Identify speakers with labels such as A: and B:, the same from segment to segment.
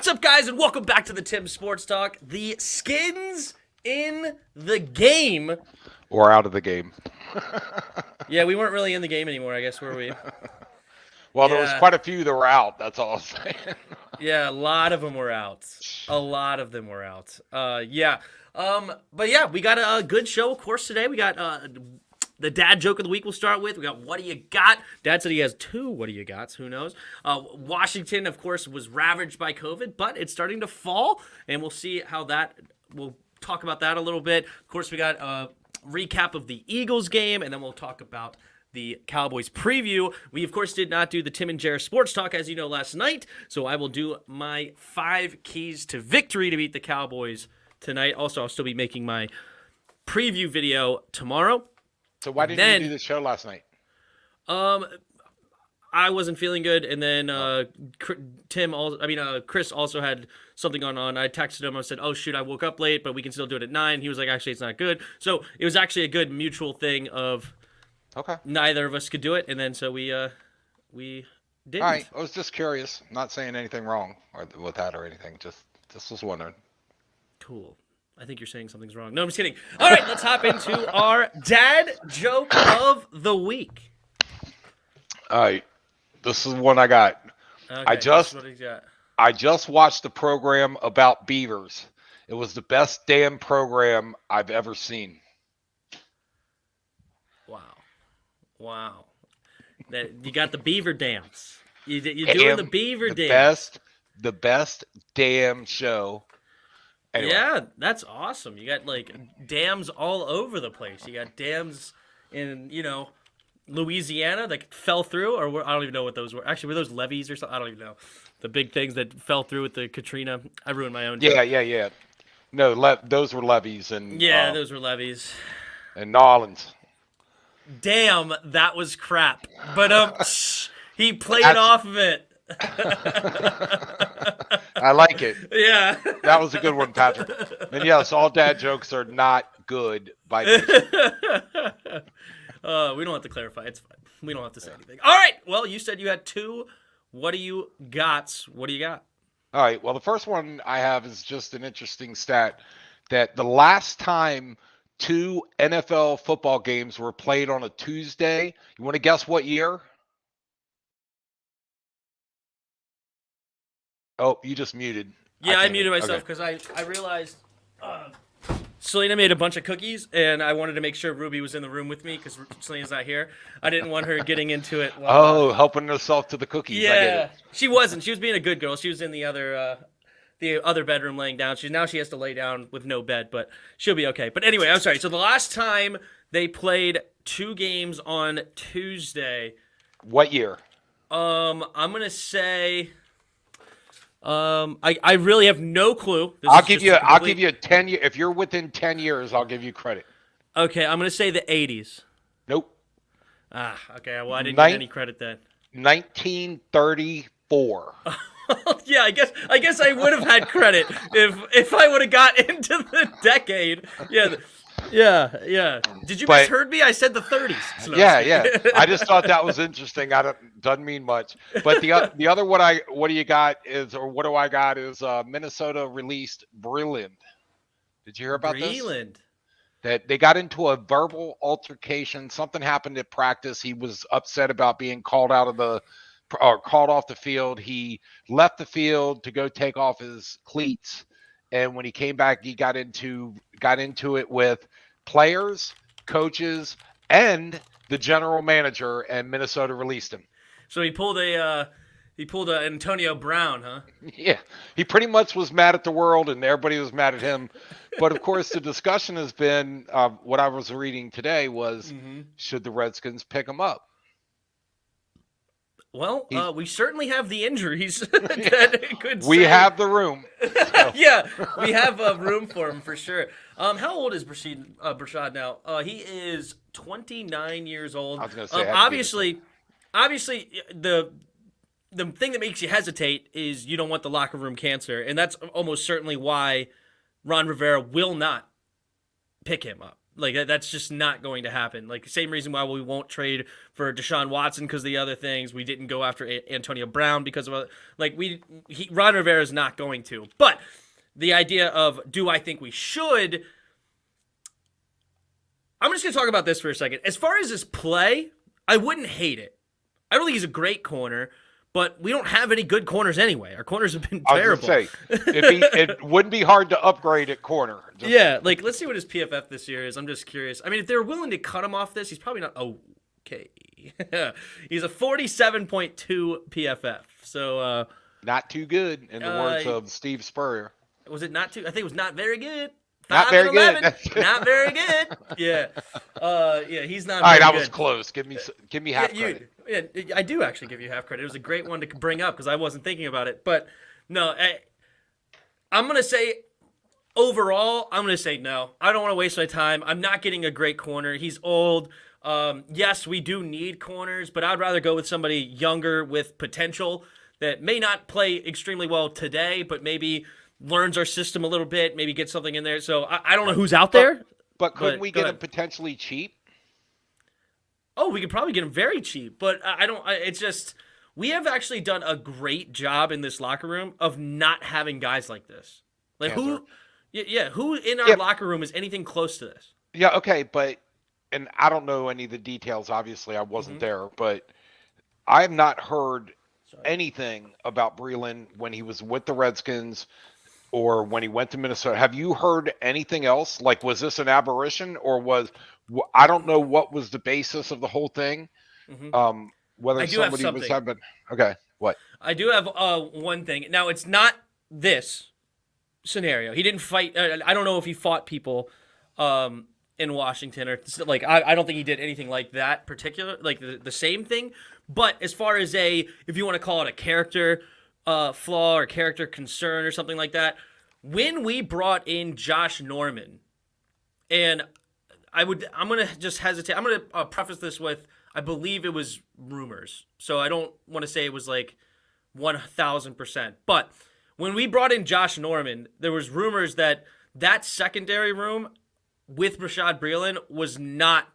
A: What's up, guys, and welcome back to the Tim's Sports Talk. The Skins in the game.
B: Or out of the game.
A: Yeah, we weren't really in the game anymore, I guess, were we?
B: Well, there was quite a few that were out, that's all I'm saying.
A: Yeah, a lot of them were out. A lot of them were out. But yeah, we got a good show, of course, today. We got the dad joke of the week we'll start with. We got what do you got? Dad said he has two what do you gots. Who knows? Washington, of course, was ravaged by COVID, but it's starting to fall, and we'll see how that, we'll talk about that a little bit. Of course, we got a recap of the Eagles game, and then we'll talk about the Cowboys preview. We, of course, did not do the Tim and Jer Sports Talk, as you know, last night, so I will do my 5 keys to victory to beat the Cowboys tonight. Also, I'll still be making my preview video tomorrow.
B: So why didn't you do the show last night?
A: I wasn't feeling good, and then Chris also had something going on. I texted him. I said, "Oh shoot, I woke up late, but we can still do it at 9." He was like, "Actually, it's not good." So it was actually a good mutual thing of neither of us could do it, and then so we didn't.
B: All right, I was just curious. I'm not saying anything wrong with that or anything. Just was wondering.
A: Cool. I think you're saying something's wrong. No, I'm just kidding. All right, let's hop into our dad joke of the week.
B: All right, this is one I got.
A: Okay,
B: I just watched the program about beavers. It was the best damn program I've ever seen.
A: Wow. You got the beaver dance. You're doing the beaver dance.
B: The best damn show. Anyway.
A: Yeah, that's awesome. You got like dams all over the place. You got dams in, Louisiana that fell through, or I don't even know what those were. Actually, were those levees or something? I don't even know. The big things that fell through with the Katrina. I ruined my own joke.
B: Yeah. No, those were levees.
A: Yeah, those were levees.
B: In New Orleans.
A: Damn, that was crap. But he played off of it.
B: I like it.
A: Yeah.
B: That was a good one, Patrick. And yes, all dad jokes are not good by nature.
A: We don't have to clarify. It's fine. We don't have to say anything. All right. Well, you said you had 2. What do you got? What do you got?
B: All right. Well, the first one I have is just an interesting stat that the last time 2 NFL football games were played on a Tuesday, you want to guess what year? Oh, you just muted.
A: Yeah, I muted myself because I realized Selena made a bunch of cookies, and I wanted to make sure Ruby was in the room with me because Selena's not here. I didn't want her getting into it.
B: Helping herself to the cookies.
A: Yeah,
B: I get it.
A: She wasn't. She was being a good girl. She was in the other bedroom laying down. Now she has to lay down with no bed, but she'll be okay. But anyway, I'm sorry. So the last time they played 2 games on Tuesday.
B: What year?
A: I'm gonna say. I really have no clue.
B: I'll give you 10 years. If you're within 10 years, I'll give you credit.
A: Okay, I'm gonna say the 80s.
B: Nope.
A: Okay. Well, I didn't get any credit then.
B: 1934.
A: Yeah, I guess I would have had credit if I would have got into the decade. Yeah. Did you misheard me? I said the 30s. So
B: yeah. I just thought that was interesting. Doesn't mean much. But the other what do you got is, or what do I got is Minnesota released Breland. Did you hear about this? That they got into a verbal altercation. Something happened at practice. He was upset about being called off the field. He left the field to go take off his cleats. And when he came back, he got into it with players, coaches, and the general manager, and Minnesota released him.
A: So he pulled a Antonio Brown, huh?
B: Yeah, he pretty much was mad at the world, and everybody was mad at him. But of course, the discussion has been what I was reading today was should the Redskins pick him up?
A: Well, we certainly have the injuries that could.
B: We have the room.
A: So. Yeah, we have room for him for sure. How old is Brashad now? He is 29 years old.
B: I was going to say,
A: obviously, the thing that makes you hesitate is you don't want the locker room cancer, and that's almost certainly why Ron Rivera will not pick him up. Like that's just not going to happen. Like same reason why we won't trade for Deshaun Watson because the other things we didn't go after Antonio Brown because of Ron Rivera is not going to. But the idea of do I think we should? I'm just going to talk about this for a second. As far as his play, I wouldn't hate it. I don't think he's a great corner, but we don't have any good corners anyway. Our corners have been terrible.
B: I was going to say, it wouldn't be hard to upgrade at corner.
A: Yeah, like let's see what his PFF this year is. I'm just curious. I mean, if they're willing to cut him off this, he's probably not okay. He's a 47.2 PFF. So
B: not too good in the words of Steve Spurrier.
A: Was it not too? I think it was not very good.
B: Not very good.
A: Not very good. Yeah. Yeah, he's not.
B: All right, I
A: was
B: close. Give me half credit.
A: Yeah, I do actually give you half credit. It was a great one to bring up because I wasn't thinking about it. But no, I'm gonna say overall, I'm gonna say no. I don't want to waste my time. I'm not getting a great corner. He's old. Yes, we do need corners, but I'd rather go with somebody younger with potential that may not play extremely well today, but maybe learns our system a little bit, maybe get something in there. So I don't know who's out there.
B: But couldn't we get him potentially cheap?
A: Oh, we could probably get him very cheap. But it's just, we have actually done a great job in this locker room of not having guys like this. Like who in our locker room is anything close to this?
B: Yeah, okay, and I don't know any of the details, obviously I wasn't there, but I have not heard anything about Breland when he was with the Redskins or when he went to Minnesota. Have you heard anything else? Like, was this an aberration or I don't know what was the basis of the whole thing. Whether somebody was having, okay, what?
A: I do have one thing. Now, it's not this scenario. He didn't fight. I don't know if he fought people in Washington or like, I don't think he did anything like that particular, like the same thing. But as far as if you want to call it a character flaw or character concern or something like that, when we brought in Josh Norman, and I'm going to just hesitate. I'm going to preface this with, I believe it was rumors. So I don't want to say it was like 1,000%. But when we brought in Josh Norman, there was rumors that secondary room with Rashad Breeland was not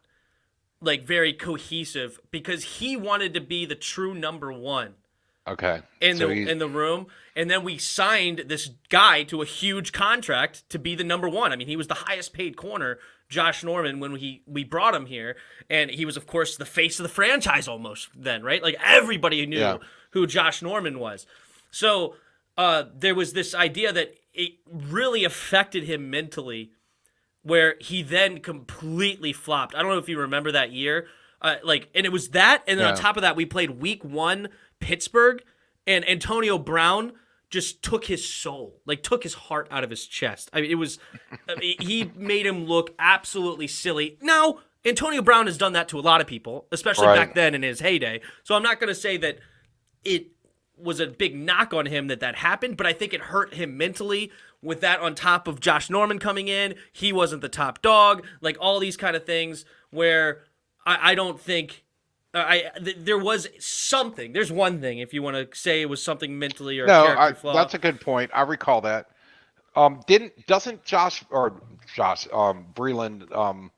A: like very cohesive because he wanted to be the true number one.
B: Okay.
A: In the room, and then we signed this guy to a huge contract to be the number one. I mean, he was the highest paid corner, Josh Norman, when we brought him here, and he was, of course, the face of the franchise almost then, right? Like everybody knew who Josh Norman was. So there was this idea that it really affected him mentally, where he then completely flopped. I don't know if you remember that year, and it was that, and then on top of that, we played Week 1. Pittsburgh, and Antonio Brown just took his soul, took his heart out of his chest. I mean, he made him look absolutely silly. Now, Antonio Brown has done that to a lot of people, especially back then in his heyday. So I'm not going to say that it was a big knock on him that happened, but I think it hurt him mentally with that on top of Josh Norman coming in. He wasn't the top dog, like all these kind of things where I don't think... there was something. There's one thing if you want to say it was something mentally or a character flaw.
B: That's a good point. I recall that. Doesn't Breeland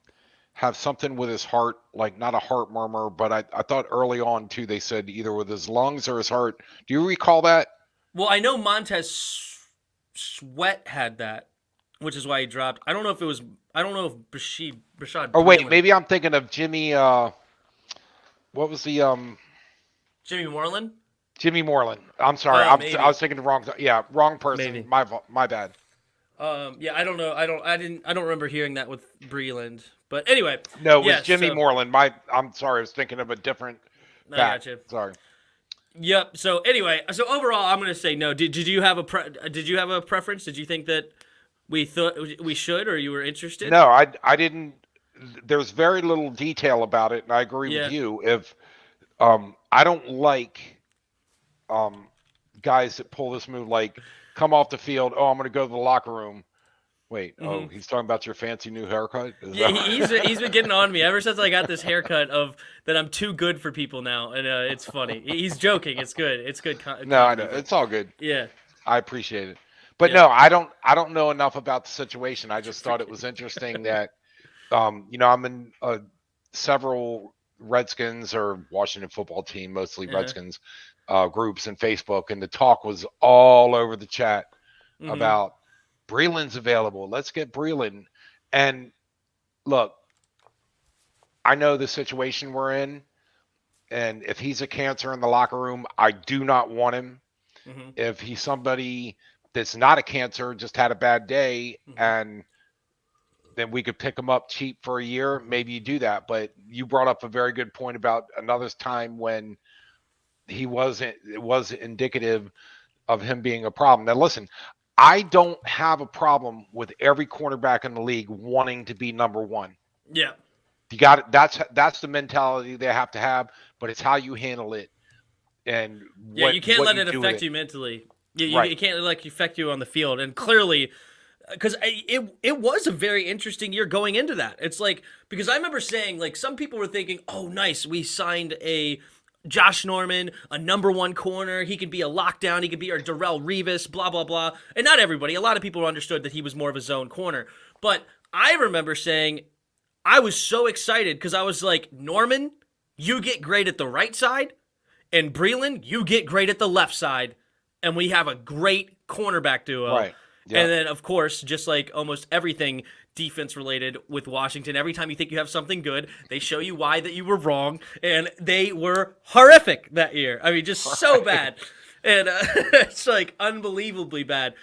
B: have something with his heart, like not a heart murmur, but I thought early on too they said either with his lungs or his heart. Do you recall that?
A: Well, I know Montez Sweat had that, which is why he dropped. I don't know if Rashad.
B: Oh wait, maybe I'm thinking of Jimmy. What was the
A: Jimmy Moreland?
B: Jimmy Moreland. I'm sorry. I was thinking the wrong. Yeah, wrong person. Maybe. My bad.
A: Yeah, I don't know. I don't remember hearing that with Breeland. But anyway.
B: No, it was Jimmy Moreland. I'm sorry. I was thinking of a different.
A: I gotcha.
B: Sorry.
A: Yep. So anyway, overall, I'm going to say no. Did you have a preference? Did you think that we thought we should, or you were interested?
B: No, I didn't. There's very little detail about it, and I agree with you. If I don't like guys that pull this move, like come off the field, I'm going to go to the locker room. Wait, he's talking about your fancy new haircut?
A: He's been getting on me ever since I got this haircut of that I'm too good for people now, and it's funny. He's joking. It's good. It's good.
B: No, I know. It's all good.
A: Yeah.
B: I appreciate it. But no, I don't know enough about the situation. I just thought it was interesting that I'm in several Redskins or Washington football team, mostly
A: Uh-huh.
B: Redskins groups in Facebook, and the talk was all over the chat
A: Mm-hmm.
B: about Breeland's available. Let's get Breeland. And look, I know the situation we're in, and if he's a cancer in the locker room, I do not want him.
A: Mm-hmm.
B: If he's somebody that's not a cancer, just had a bad day,
A: Mm-hmm.
B: and then we could pick him up cheap for a year, maybe you do that. But you brought up a very good point about another time when it was indicative of him being a problem. Now listen, I don't have a problem with every cornerback in the league wanting to be number one.
A: Yeah.
B: You got it. That's the mentality they have to have, but it's how you handle it and
A: Yeah, you can't
B: what
A: let
B: you
A: it
B: do with
A: affect
B: it.
A: you mentally. You
B: Right.
A: it can't like affect you on the field. And clearly, because it was a very interesting year going into that. It's like because I remember saying like some people were thinking, oh nice, we signed a Josh Norman, a number one corner. He could be a lockdown. He could be our Darrell Revis, blah blah blah. And not everybody. A lot of people understood that he was more of a zone corner. But I remember saying I was so excited because I was like, Norman, you get great at the right side, and Breland, you get great at the left side, and we have a great cornerback duo.
B: Right. Yeah.
A: And then, of course, just like almost everything defense related with Washington, every time you think you have something good, they show you why that you were wrong, and they were horrific that year. I mean, just so bad, and it's like unbelievably bad.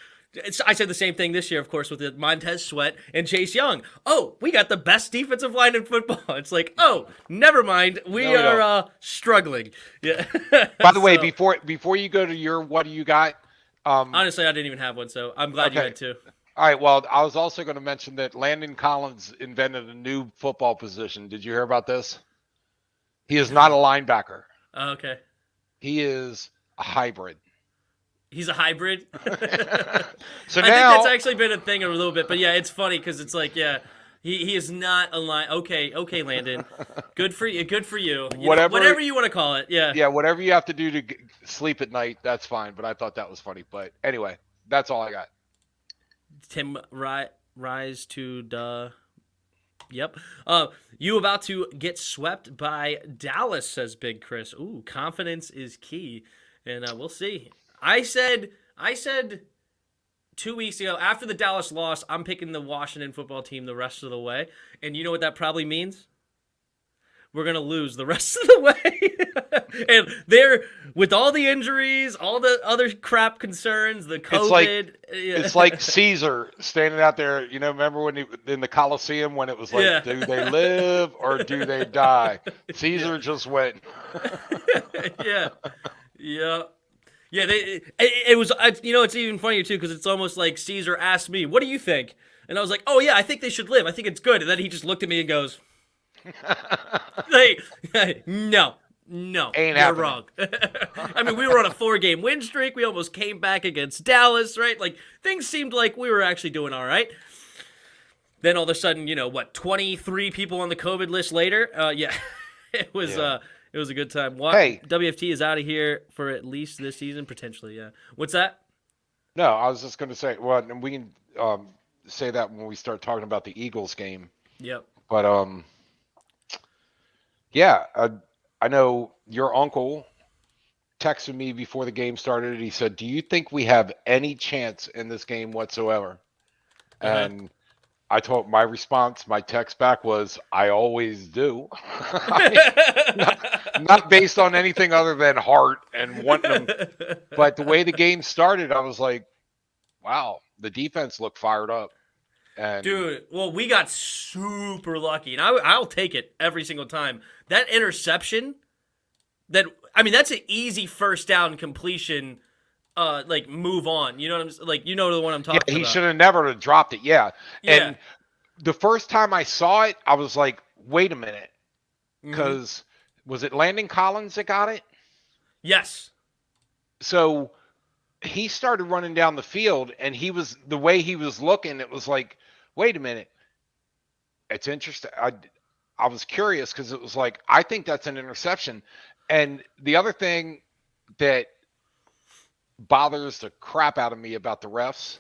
A: I said the same thing this year, of course, with Montez Sweat and Chase Young. Oh, we got the best defensive line in football. It's like, oh, never mind. We
B: No, we don't.
A: are struggling. Yeah.
B: By the way,
A: So,
B: before you go to your what do you got?
A: honestly, I didn't even have one, so I'm glad you
B: Okay.
A: had two.
B: All right. Well, I was also going to mention that Landon Collins invented a new football position. Did you hear about this? He is not a
A: No.
B: linebacker.
A: Oh, okay.
B: He is a hybrid.
A: He's a hybrid.
B: So
A: I think that's
B: now,
A: actually been a thing a little bit, but yeah, it's funny because it's like, yeah, he is not a line. Okay, Landon, good for you. Good for you. Whatever you want to call it. Yeah.
B: yeah, whatever you have to do to sleep at night, that's fine. But I thought that was funny. But anyway, that's all I got.
A: Tim rise to the. Yep. You about to get swept by Dallas, says Big Chris. Ooh, confidence is key, and we'll see. I said 2 weeks ago after the Dallas loss, I'm picking the Washington football team the rest of the way, and you know what that probably means? We're gonna lose the rest of the way, and they're with all the injuries, all the other crap concerns, the COVID.
B: It's like Caesar standing out there. Remember when in the Coliseum when it was like,
A: Yeah.
B: do they live or do they die? Caesar just went.
A: Yeah, yeah. Yeah, it was. It's even funnier too because it's almost like Caesar asked me, "What do you think?" And I was like, "Oh yeah, I think they should live. I think it's good." And then he just looked at me and goes, "Hey, no,
B: Ain't
A: you're
B: happening."
A: wrong." I mean, we were on a 4-game win streak. We almost came back against Dallas, right? Like things seemed like we were actually doing all right. Then all of a sudden, 23 people on the COVID list later? Yeah, it was.
B: Yeah.
A: It was a good time.
B: Hey.
A: WFT is out of here for at least this season, potentially. Yeah. What's that?
B: No, I was just going to say. Well, and we can say that when we start talking about the Eagles game.
A: Yep.
B: But yeah, I know your uncle texted me before the game started. He said, "Do you think we have any chance in this game whatsoever?"
A: Uh-huh.
B: And I told my response, my text back was, "I always do." Not based on anything other than heart and wanting them. But the way the game started, I was like, wow, the defense looked fired up. And
A: Dude, well, we got super lucky, and I'll take it every single time. That interception, that's an easy first down completion. Like move on. You know what I'm like? You know the one I'm talking
B: he
A: about.
B: should have never have dropped it. Yeah.
A: Yeah.
B: And the first time I saw it, I was like, wait a minute. Because was it Landon Collins that got it?
A: Yes.
B: So he started running down the field, and the way he was looking, it was like, wait a minute. It's interesting. I was curious because it was like, I think that's an interception. And the other thing that bothers the crap out of me about the refs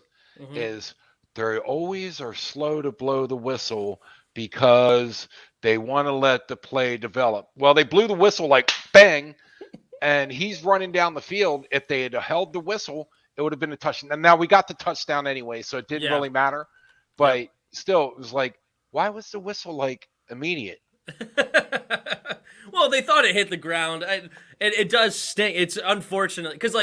B: is they always are slow to blow the whistle because they want to let the play develop. Well, they blew the whistle like bang, and he's running down the field. If they had held the whistle, it would have been a touchdown. And now we got the touchdown anyway, so it didn't really matter. But still, it was like, why was the whistle like immediate?
A: Well, they thought it hit the ground. It does stink. It's unfortunate because,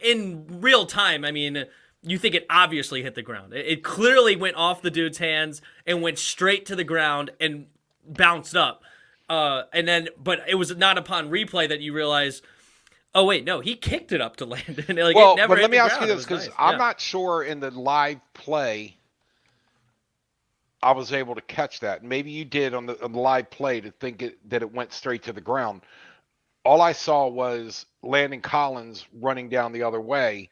A: in real time, I mean, you think it obviously hit the ground. It clearly went off the dude's hands and went straight to the ground and bounced up. But it was not upon replay that you realize, oh wait, no, he kicked it up to land. And
B: well, but let me ask you this, because I'm not sure in the live play I was able to catch that. Maybe you did on the live play to think that it went straight to the ground. All I saw was Landon Collins running down the other way,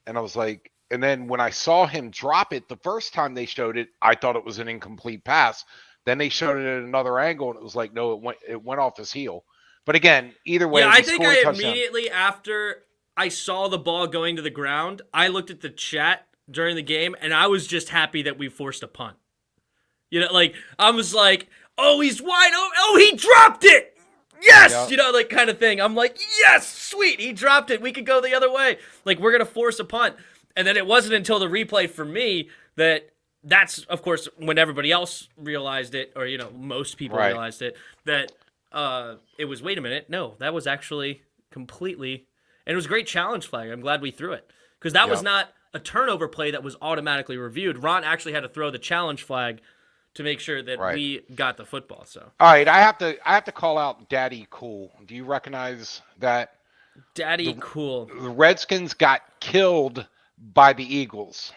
B: and I was like, and then when I saw him drop it the first time they showed it, I thought it was an incomplete pass. Then they showed it at another angle, and it was like, no, it went off his heel. But again, either way,
A: I think I immediately after I saw the ball going to the ground, I looked at the chat during the game, and I was just happy that we forced a punt. You know, I was like, oh, he's wide open. Oh, he dropped it. Yes. Yeah. Kind of thing. I'm like, yes, sweet. He dropped it. We could go the other way. We're going to force a punt. And then it wasn't until the replay for me that's, of course, when everybody else realized it, or, most people realized it, that it was, wait a minute. No, that was actually completely, and it was a great challenge flag. I'm glad we threw it because that was not a turnover play that was automatically reviewed. Ron actually had to throw the challenge flag to make sure that we got the football. So,
B: all right, I have to call out Daddy Cool. Do you recognize that?
A: Daddy Cool.
B: The Redskins got killed by the Eagles.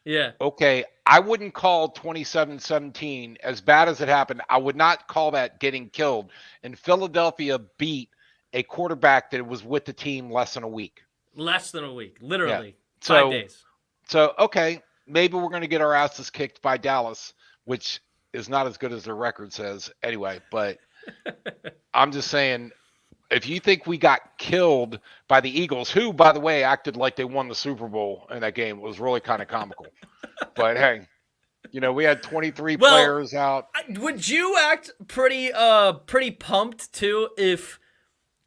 A: Yeah.
B: Okay, I wouldn't call 27-17 as bad as it happened. I would not call that getting killed. And Philadelphia beat a quarterback that was with the team less than a week.
A: Less than a week, literally 5 days.
B: So okay, maybe we're going to get our asses kicked by Dallas, which is not as good as their record says anyway, but I'm just saying, if you think we got killed by the Eagles, who, by the way, acted like they won the Super Bowl in that game, it was really kind of comical. But hey, we had 23 players out.
A: Would you act pretty pumped too if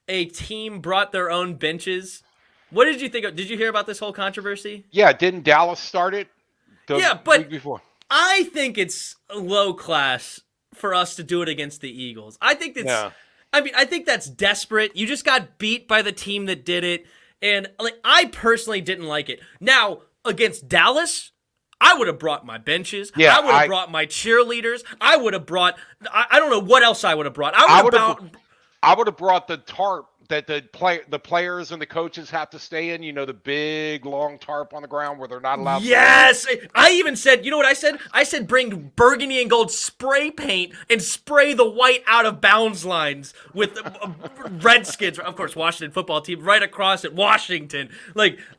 A: a team brought their own benches? What did you think of? Did you hear about this whole controversy?
B: Yeah, didn't Dallas start it?
A: But
B: week before.
A: I think it's low class for us to do it against the Eagles. I think that's. Yeah. I mean, I think that's desperate. You just got beat by the team that did it, and I personally didn't like it. Now against Dallas, I would have brought my benches. Yeah, I would have brought my cheerleaders. I would have brought. I don't know what else I would have brought. I would have
B: brought the tarp that the players and the coaches have to stay in, the big long tarp on the ground where they're not allowed
A: to I even said, you know what I said? I said bring burgundy and gold spray paint and spray the white out of bounds lines with Redskins, of course, Washington football team, right across it, Washington.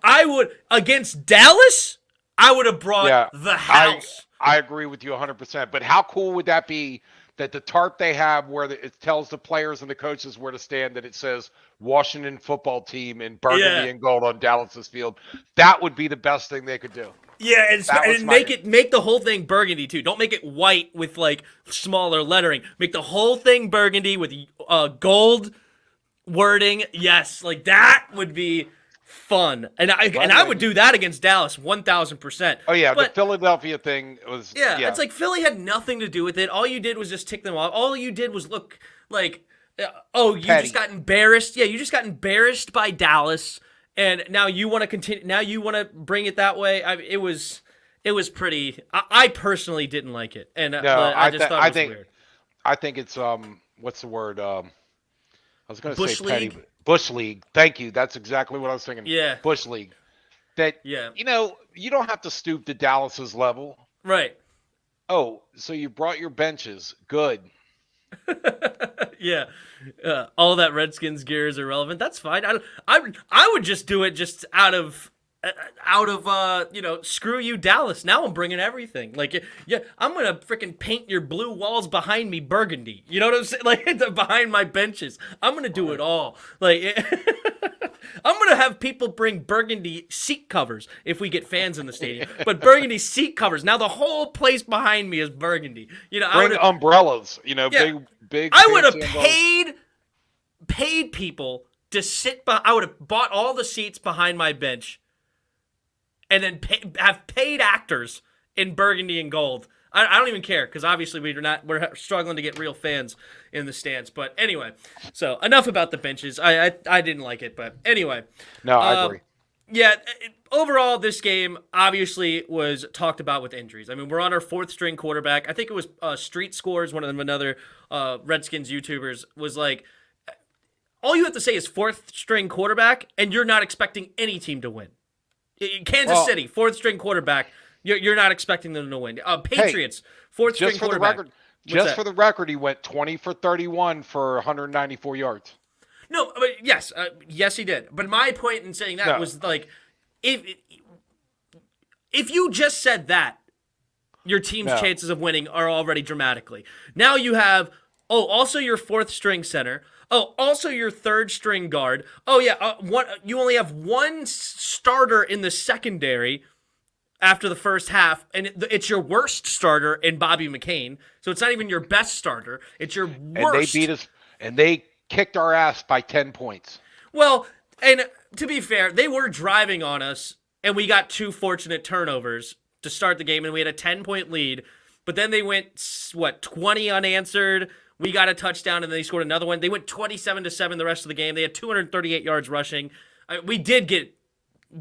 A: I would, against Dallas, I would have brought the house.
B: I agree with you 100%, but how cool would that be? That the tarp they have where it tells the players and the coaches where to stand, that it says Washington football team in burgundy and gold on Dallas's field. That would be the best thing they could do.
A: Yeah, and make the whole thing burgundy too. Don't make it white with smaller lettering. Make the whole thing burgundy with gold wording. Yes, that would be fun, and I would do that against Dallas 1,000%.
B: Oh yeah, the Philadelphia thing was
A: it's like Philly had nothing to do with it. All you did was just tick them off. All you did was look like, you just got embarrassed. Yeah, you just got embarrassed by Dallas, and now you want to continue. Now you want to bring it that way. It was pretty. I personally didn't like it, and I just thought it was weird.
B: I think it's what's the word? I was going to say
A: League?
B: petty. Bush League. Thank you. That's exactly what I was thinking.
A: Yeah.
B: Bush League. That, you don't have to stoop to Dallas's level.
A: Right.
B: Oh, so you brought your benches. Good.
A: Yeah. All that Redskins gear is irrelevant. That's fine. I would just do it just out of out of screw you Dallas. Now I'm bringing everything. Like, yeah, I'm gonna freaking paint your blue walls behind me burgundy. You know what I'm saying? Like behind my benches, I'm gonna do it all. Like, I'm gonna have people bring burgundy seat covers if we get fans in the stadium. But burgundy seat covers. Now the whole place behind me is burgundy.
B: Bring umbrellas.
A: Yeah,
B: big.
A: I would have paid people to sit. I would have bought all the seats behind my bench. And then have paid actors in burgundy and gold. I don't even care because obviously we're struggling to get real fans in the stands. But anyway, so enough about the benches. I didn't like it, but anyway.
B: No, I agree.
A: Yeah, overall this game obviously was talked about with injuries. I mean, we're on our fourth string quarterback. I think it was Street Scores, one of them, another Redskins YouTubers, was like, all you have to say is fourth string quarterback, and you're not expecting any team to win. Kansas City, fourth string quarterback. You're not expecting them to win. Patriots, fourth string quarterback.
B: Just for the record, he went 20 for 31 for 194 yards.
A: No, but yes, he did. But my point in saying that was like, if you just said that, your team's chances of winning are already dramatically. Now you have also your fourth string center. Oh, also your third string guard. Oh yeah, you only have one starter in the secondary after the first half, and it's your worst starter in Bobby McCain. So it's not even your best starter; it's your worst.
B: And they beat us, and they kicked our ass by 10 points.
A: Well, and to be fair, they were driving on us, and we got 2 fortunate turnovers to start the game, and we had a 10-point lead. But then they went 20 unanswered. We got a touchdown, and then they scored another one. They went 27-7 the rest of the game. They had 238 yards rushing. We did get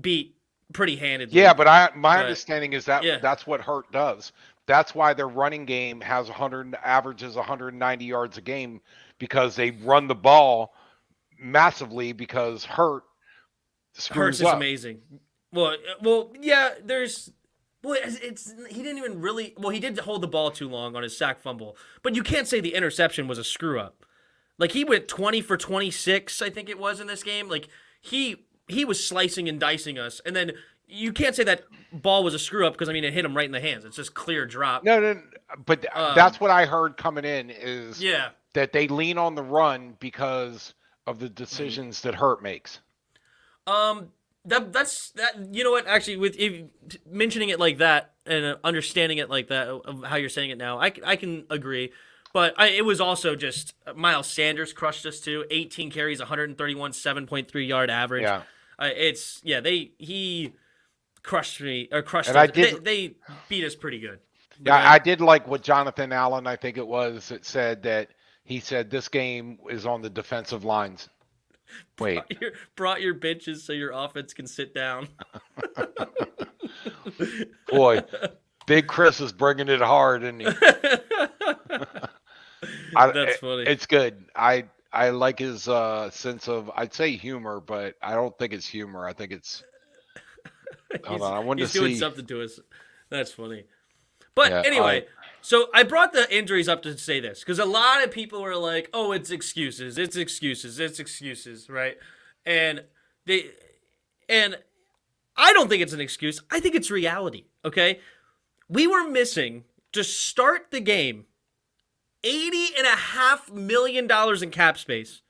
A: beat pretty handedly.
B: Yeah, but my understanding is that that's what Hurt does. That's why their running game averages 190 yards a game, because they run the ball massively because Hurt screws up.
A: Hurts is amazing. Well, yeah, there's... Well, he didn't even really... Well, he did hold the ball too long on his sack fumble. But you can't say the interception was a screw-up. Like, he went 20 for 26, I think it was, in this game. Like, he was slicing and dicing us. And then you can't say that ball was a screw-up because, I mean, it hit him right in the hands. It's just clear drop.
B: No, but that's what I heard coming in is that they lean on the run because of the decisions that Hurt makes.
A: That's you know what, actually, with mentioning it like that and understanding it like that, of how you're saying it now, I can agree. But it was also just Miles Sanders crushed us too. 18 carries, 131, 7.3 yard average. Yeah. He crushed me, or crushed us. They beat us pretty good.
B: Yeah, I did like what Jonathan Allen, I think it was, it said that he said this game is on the defensive lines. Wait.
A: Brought your benches so your offense can sit down.
B: Boy, Big Chris is bringing it hard, isn't he?
A: That's funny.
B: It's good. I like his sense of, I'd say humor, but I don't think it's humor. I think it's... Hold on, I wanted to see.
A: He's doing something to us. That's funny. But anyway... So I brought the injuries up to say this, because a lot of people were like, oh, it's excuses, right? And I don't think it's an excuse. I think it's reality, okay? We were missing, to start the game, $80.5 million in cap space.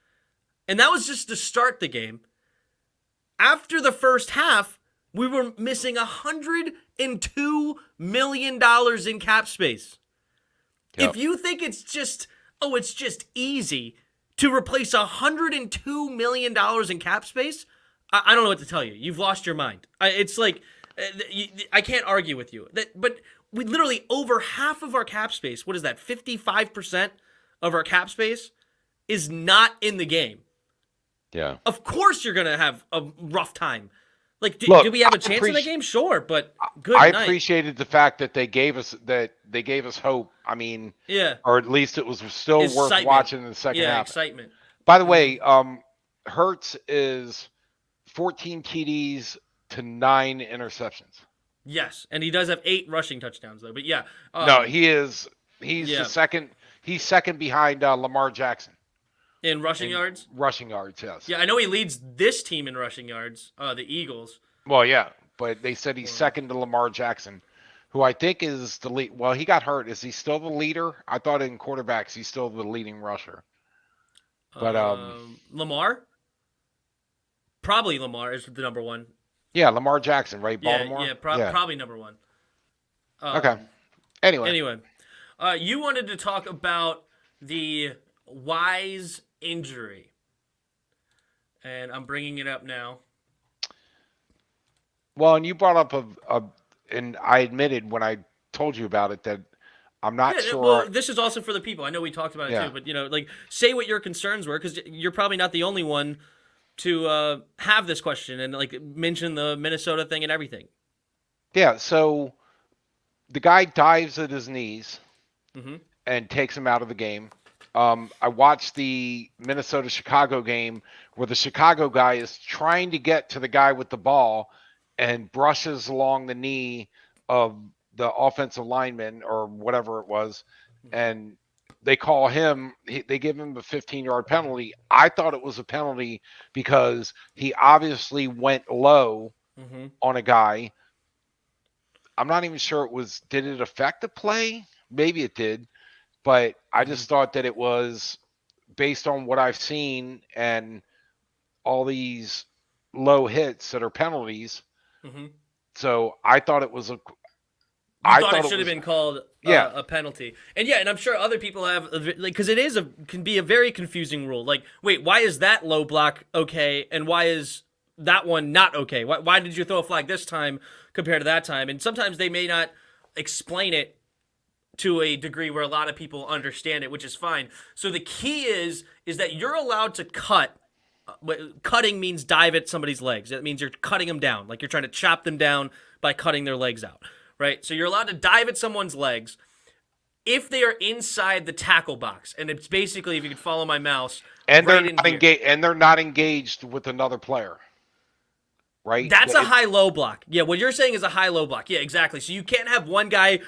A: And that was just to start the game. After the first half, we were missing $102 million in cap space. Yep. If you think it's just easy to replace $102 million in cap space, I don't know what to tell you. You've lost your mind. It's like, I can't argue with you. But we literally, over half of our cap space, what is that, 55% of our cap space is not in the game.
B: Yeah.
A: Of course you're going to have a rough time. Like, do we have a chance in the game? Sure, but good night.
B: I appreciated the fact that they gave us hope. I mean, or at least it was still worth watching in the second half.
A: Yeah, excitement.
B: By the way, Hurts is 14 TDs to 9 interceptions.
A: Yes, and he does have 8 rushing touchdowns though. But yeah,
B: no, he's the second. He's second behind Lamar Jackson.
A: In rushing yards?
B: Rushing yards, yes.
A: Yeah, I know he leads this team in rushing yards, the Eagles.
B: Well, yeah, but they said he's second to Lamar Jackson, who I think is the lead. Well, he got hurt. Is he still the leader? I thought in quarterbacks he's still the leading rusher. But
A: Lamar? Probably Lamar is the number one.
B: yeah, Lamar Jackson, right? Baltimore?
A: Yeah, probably number one.
B: Okay. Anyway,
A: you wanted to talk about the Wise injury, and I'm bringing it up now.
B: Well, and you brought up and I admitted when I told you about it that I'm not sure.
A: Well, this is also for the people. I know we talked about it too, but say what your concerns were, because you're probably not the only one to have this question and mention the Minnesota thing and everything.
B: Yeah. So the guy dives at his knees and takes him out of the game. I watched the Minnesota-Chicago game where the Chicago guy is trying to get to the guy with the ball and brushes along the knee of the offensive lineman or whatever it was, and they call him, they give him a 15-yard penalty. I thought it was a penalty because he obviously went low on a guy. I'm not even sure did it affect the play? Maybe it did, but I just thought that it was based on what I've seen and all these low hits that are penalties. So I thought it was
A: I thought it should have been called a penalty. And and I'm sure other people have, because it can be a very confusing rule. Wait, why is that low block okay, and why is that one not okay? Why did you throw a flag this time compared to that time? And sometimes they may not explain it to a degree where a lot of people understand it, which is fine. So the key is that you're allowed to cut. Cutting means dive at somebody's legs. That means you're cutting them down, like you're trying to chop them down by cutting their legs out, right? So you're allowed to dive at someone's legs if they are inside the tackle box, and it's basically, if you could follow my mouse,
B: and they're not engaged with another player, right?
A: That's a high-low block. Yeah, what you're saying is a high-low block. Yeah, exactly. So you can't have one guy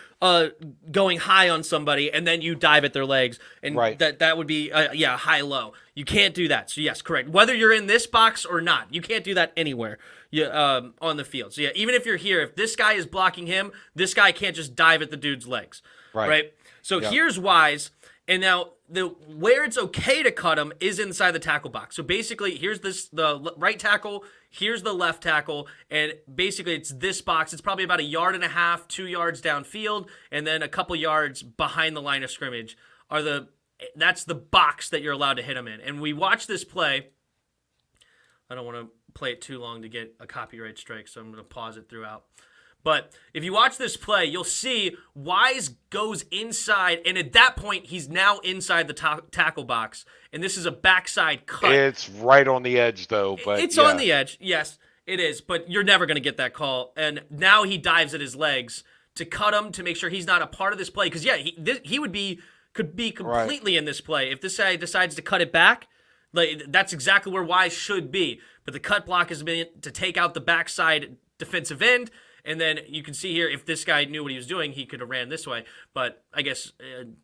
A: going high on somebody and then you dive at their legs, and that would be high-low. You can't do that. So yes, correct. Whether you're in this box or not, you can't do that anywhere on the field. So yeah, even if you're here, if this guy is blocking him, this guy can't just dive at the dude's legs, right? So here's Wise, and now where it's okay to cut him is inside the tackle box. So basically, here's the right tackle, here's the left tackle, and basically it's this box. It's probably about 1.5 yards, 2 yards downfield, and then a couple yards behind the line of scrimmage that's the box that you're allowed to hit him in. And we watched this play. I don't want to play it too long to get a copyright strike, so I'm going to pause it throughout. But if you watch this play, you'll see Wise goes inside, and at that point, he's now inside the tackle box, and this is a backside cut.
B: It's right on the edge, though. But
A: it's on the edge, yes, it is, but you're never going to get that call. And now he dives at his legs to cut him, to make sure he's not a part of this play, because, he could be completely in this play. If this guy decides to cut it back, that's exactly where Wise should be. But the cut block has been to take out the backside defensive end. And then you can see here, if this guy knew what he was doing, he could have ran this way. But I guess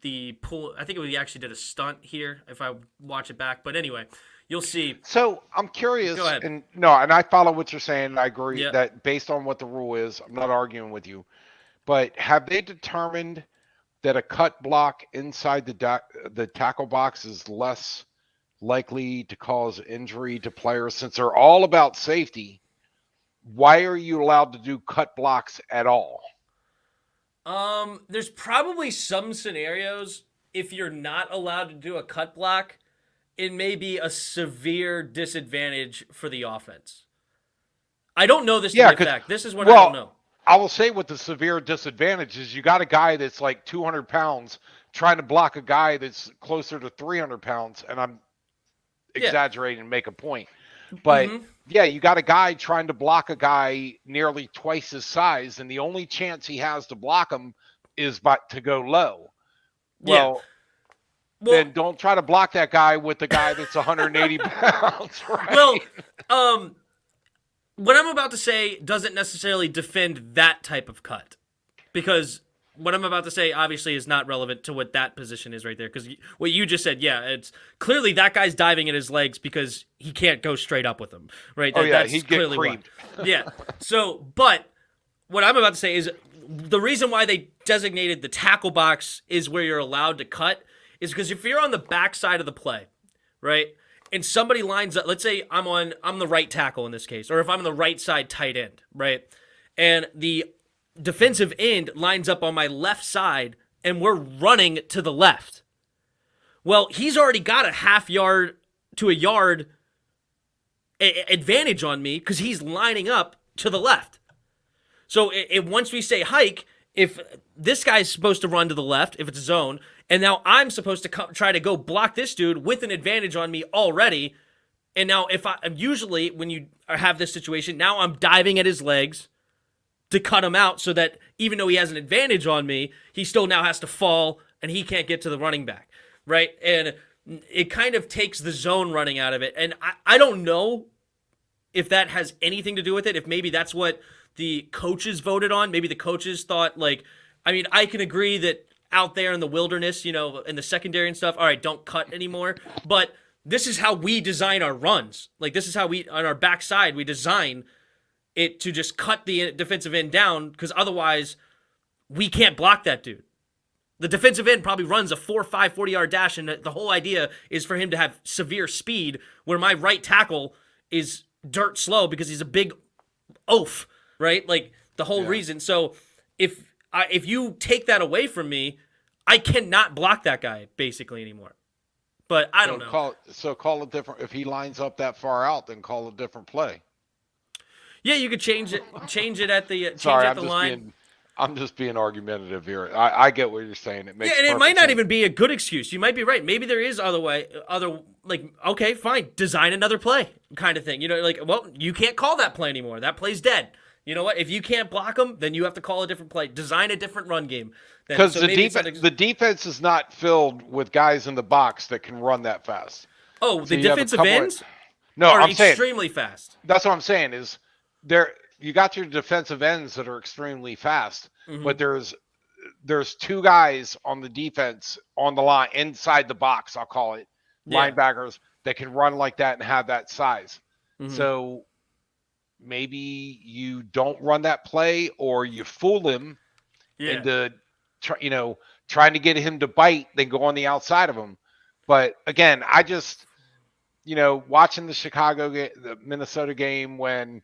A: the pull, I think he actually did a stunt here if I watch it back. But anyway, you'll see.
B: So I'm curious.
A: Go ahead.
B: And I follow what you're saying. I agree that based on what the rule is, I'm not arguing with you. But have they determined that a cut block inside the tackle box is less likely to cause injury to players, since they're all about safety? Why are you allowed to do cut blocks at all?
A: There's probably some scenarios if you're not allowed to do a cut block, it may be a severe disadvantage for the offense. I don't know this to be a fact. This is what I don't know.
B: I will say what the severe disadvantage is. You got a guy that's like 200 pounds trying to block a guy that's closer to 300 pounds, and I'm exaggerating to make a point. But you got a guy trying to block a guy nearly twice his size, and the only chance he has to block him is to go low. Well, then don't try to block that guy with the guy that's 180 pounds, right?
A: Well, what I'm about to say doesn't necessarily defend that type of cut, because what I'm about to say obviously is not relevant to what that position is right there, because what you just said, yeah, it's clearly that guy's diving at his legs because he can't go straight up with them, right? That's
B: he'd get creamed.
A: Yeah. So, but what I'm about to say is the reason why they designated the tackle box is where you're allowed to cut is because if you're on the backside of the play, right, and somebody lines up, let's say I'm the right tackle in this case, or if I'm the right side tight end, right, and the defensive end lines up on my left side and we're running to the left. Well, he's already got a half yard to a yard advantage on me because he's lining up to the left. So once we say hike, if this guy's supposed to run to the left, if it's zone, and now I'm supposed to try to go block this dude with an advantage on me already, and now usually when you have this situation, now I'm diving at his legs to cut him out so that even though he has an advantage on me, he still now has to fall and he can't get to the running back, right? And it kind of takes the zone running out of it. And I don't know if that has anything to do with it, if maybe that's what the coaches voted on. Maybe the coaches thought, I can agree that out there in the wilderness, in the secondary and stuff, all right, don't cut anymore. But this is how we design our runs. This is how on our backside, we design it to just cut the defensive end down, because otherwise we can't block that dude. The defensive end probably runs a 4-5 40-yard dash, and the whole idea is for him to have severe speed, where my right tackle is dirt slow because he's a big oaf, right? The whole reason. So if you take that away from me, I cannot block that guy basically anymore. But I don't know.
B: Call it different. If he lines up that far out, then call a different play.
A: Yeah, you could change it at the line.
B: I'm just being argumentative here. I get what you're saying. It makes
A: and it might not even be a good excuse. You might be right. Maybe there is okay, fine, design another play kind of thing. Well, you can't call that play anymore. That play's dead. You know what? If you can't block them, then you have to call a different play. Design a different run game.
B: Because the defense is not filled with guys in the box that can run that fast.
A: Oh, the defensive ends
B: are
A: extremely fast.
B: That's what I'm saying is you got your defensive ends that are extremely fast, but there's two guys on the defense on the line inside the box, I'll call it, linebackers that can run like that and have that size. So maybe you don't run that play, or you fool him into trying to get him to bite, then go on the outside of him. But again, I just watching the Minnesota game when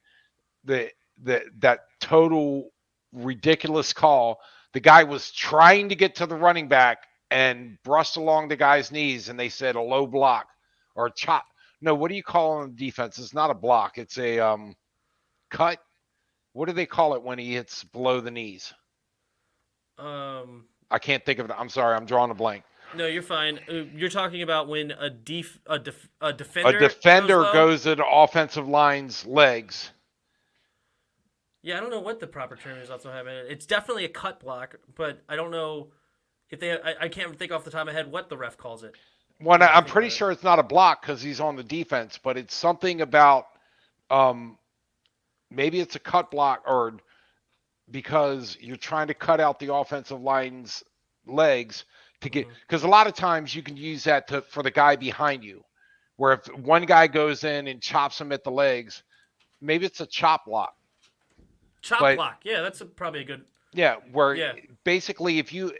B: that total ridiculous call, the guy was trying to get to the running back and brushed along the guy's knees, and they said a low block or a chop. No, what do you call on defense? It's not a block. It's a cut. What do they call it when he hits below the knees? I can't think of it. I'm sorry. I'm drawing a blank.
A: No, you're fine. You're talking about when a defender
B: goes at the offensive line's legs.
A: Yeah, I don't know what the proper term is off the top of my head. It's definitely a cut block, but I don't know if I can't think off the top of my head what the ref calls it.
B: Well, I'm pretty sure it's not a block because he's on the defense, but it's something about maybe it's a cut block, or because you're trying to cut out the offensive line's legs to get, because a lot of times you can use that for the guy behind you, where if one guy goes in and chops him at the legs, maybe it's a chop block.
A: Block. Yeah, that's probably a good.
B: Yeah, basically if you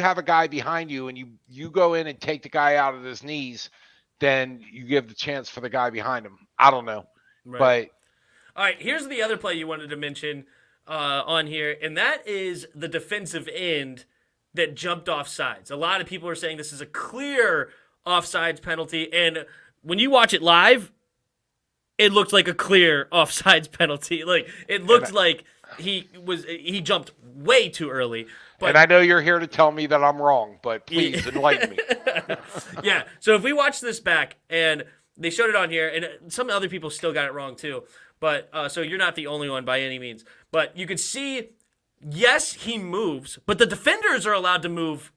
B: have a guy behind you and you go in and take the guy out of his knees, then you give the chance for the guy behind him. I don't know. Right.
A: But all right, here's the other play you wanted to mention on here, and that is the defensive end that jumped off sides. A lot of people are saying this is a clear offsides penalty, and when you watch it live, it looked like a clear offsides penalty. It looked like he jumped way too early. But,
B: and I know you're here to tell me that I'm wrong, but please enlighten me.
A: Yeah. So if we watch this back, and they showed it on here, and some other people still got it wrong too. But so you're not the only one by any means. But you could see, yes, he moves, but the defenders are allowed to move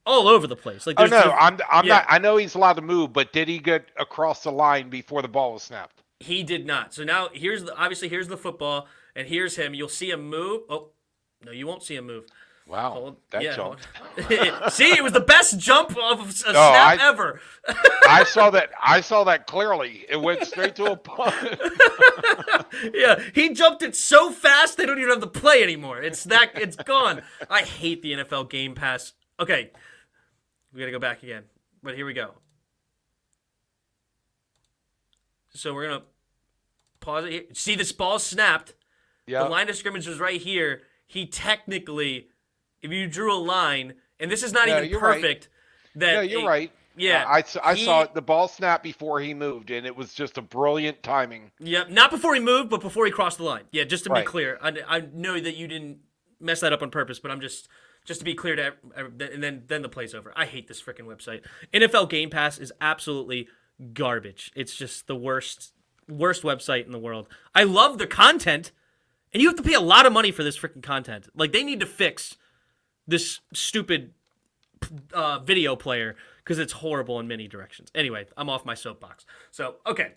A: all over the place.
B: I'm not. I know he's allowed to move, but did he get across the line before the ball was snapped?
A: He did not. So now here's the football, and here's him. You'll see him move. Oh, no, you won't see him move.
B: Wow, that jumped.
A: See, it was the best jump of a snap ever.
B: I saw that clearly. It went straight to a punt.
A: Yeah, he jumped it so fast they don't even have to play anymore. It's gone. I hate the NFL Game Pass. Okay, we gotta go back again, but here we go. So we're gonna pause it here. See, this ball snapped. Yep. The line of scrimmage was right here. He technically, if you drew a line, and this is not even perfect.
B: Right. You're right.
A: Yeah,
B: I saw it. The ball snapped before he moved, and it was just a brilliant timing.
A: Yep, not before he moved, but before he crossed the line. Yeah, just to be clear, I know that you didn't mess that up on purpose, but I'm just to be clear to, and then the play's over. I hate this freaking website. NFL Game Pass is absolutely garbage. It's just the worst website in the world. I love the content. And you have to pay a lot of money for this freaking content. Like, they need to fix this stupid video player because it's horrible in many directions. Anyway, I'm off my soapbox. So, okay.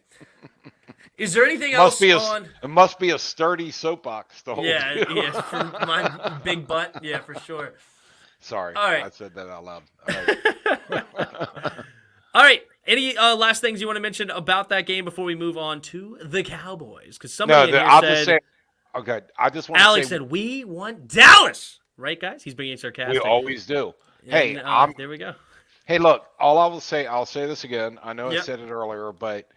A: Is there anything else on...
B: It must be a sturdy soapbox to hold.
A: Yeah, for my big butt. Yeah, for sure.
B: Sorry.
A: All right.
B: I said that out loud. All right.
A: All right. Any last things you want to mention about that game before we move on to the Cowboys? Because somebody
B: just say... Okay, I just want
A: Alex said, we want Dallas. Right, guys? He's being sarcastic.
B: We always do.
A: And, there we go.
B: Hey, look, all I will say, I'll say this again. I know I said it earlier, but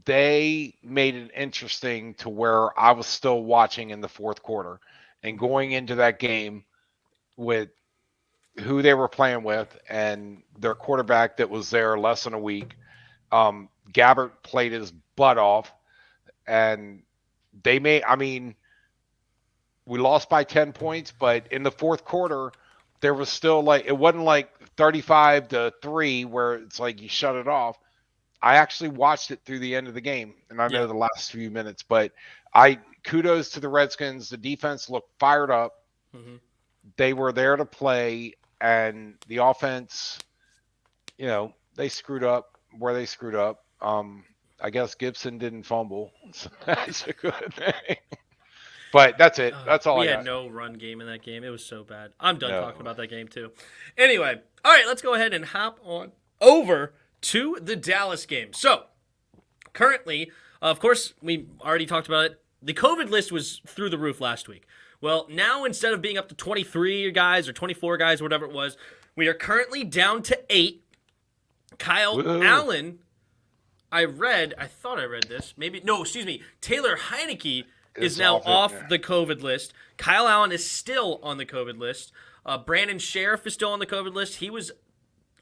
B: they made it interesting to where I was still watching in the fourth quarter and going into that game with who they were playing with and their quarterback that was there less than a week. Gabbert played his butt off, and we lost by 10 points, but in the fourth quarter, there was still it wasn't like 35-3 where it's like you shut it off. I actually watched it through the end of the game, and I know the last few minutes, but kudos to the Redskins. The defense looked fired up. Mm-hmm. They were there to play, and the offense, they screwed up where they screwed up. I guess Gibson didn't fumble. So that's a good thing. But that's it. That's all I got.
A: We had no run game in that game. It was so bad. I'm done talking about that game, too. Anyway, all right, let's go ahead and hop on over to the Dallas game. So, currently, of course, we already talked about it. The COVID list was through the roof last week. Well, now instead of being up to 23 guys or 24 guys, or whatever it was, we are currently down to 8. Kyle Allen... I thought I read this. Taylor Heineke is now off the COVID list. Kyle Allen is still on the COVID list. Brandon Sheriff is still on the COVID list. He was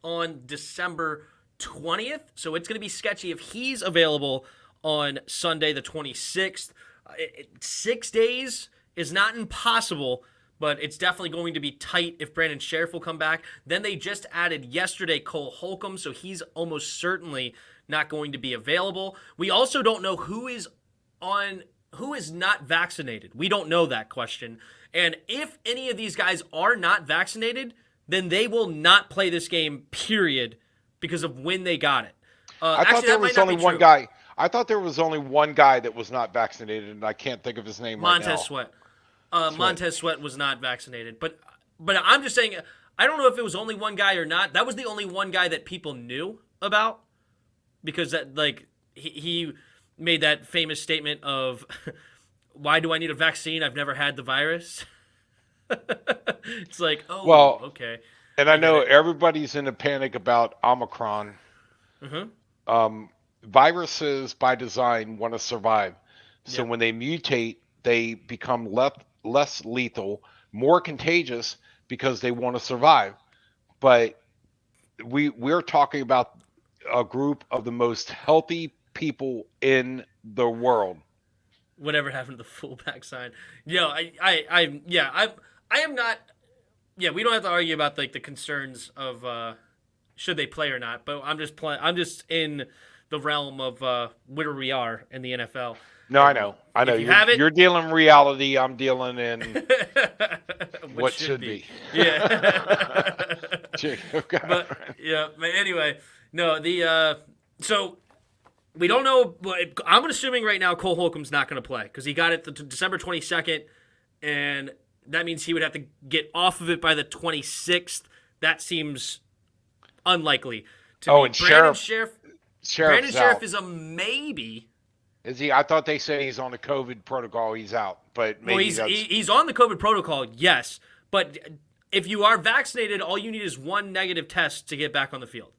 A: on December 20th, so it's going to be sketchy if he's available on Sunday the 26th. 6 days is not impossible, but it's definitely going to be tight if Brandon Sheriff will come back. Then they just added yesterday Cole Holcomb, so he's almost certainly not going to be available. We also don't know who is not vaccinated. We don't know that question. And if any of these guys are not vaccinated, then they will not play this game, period, because of when they got it.
B: I thought there was only one guy. I thought there was only one guy that was not vaccinated, and I can't think of his name right now.
A: Montez Sweat. Montez Sweat was not vaccinated. But I'm just saying, I don't know if it was only one guy or not. That was the only one guy that people knew about. Because he made that famous statement of, why do I need a vaccine? I've never had the virus. It's like, okay.
B: And I know everybody's in a panic about Omicron. Mm-hmm. Viruses, by design, want to survive. So when they mutate, they become less lethal, more contagious because they want to survive. But we're talking about a group of the most healthy people in the world.
A: Whatever happened to the fullback sign? I am not. Yeah, we don't have to argue about the concerns of should they play or not. But I'm just in the realm of where we are in the NFL.
B: No, I know. You're dealing reality. I'm dealing in what should be.
A: Yeah. But anyway. No, so we don't know. I'm assuming right now Cole Holcomb's not going to play because he got it to December 22nd, and that means he would have to get off of it by the 26th. That seems unlikely to me.
B: And Sheriff
A: is a maybe.
B: Is he? I thought they said he's on the COVID protocol. He's out, but maybe
A: he's on the COVID protocol, yes. But if you are vaccinated, all you need is one negative test to get back on the field.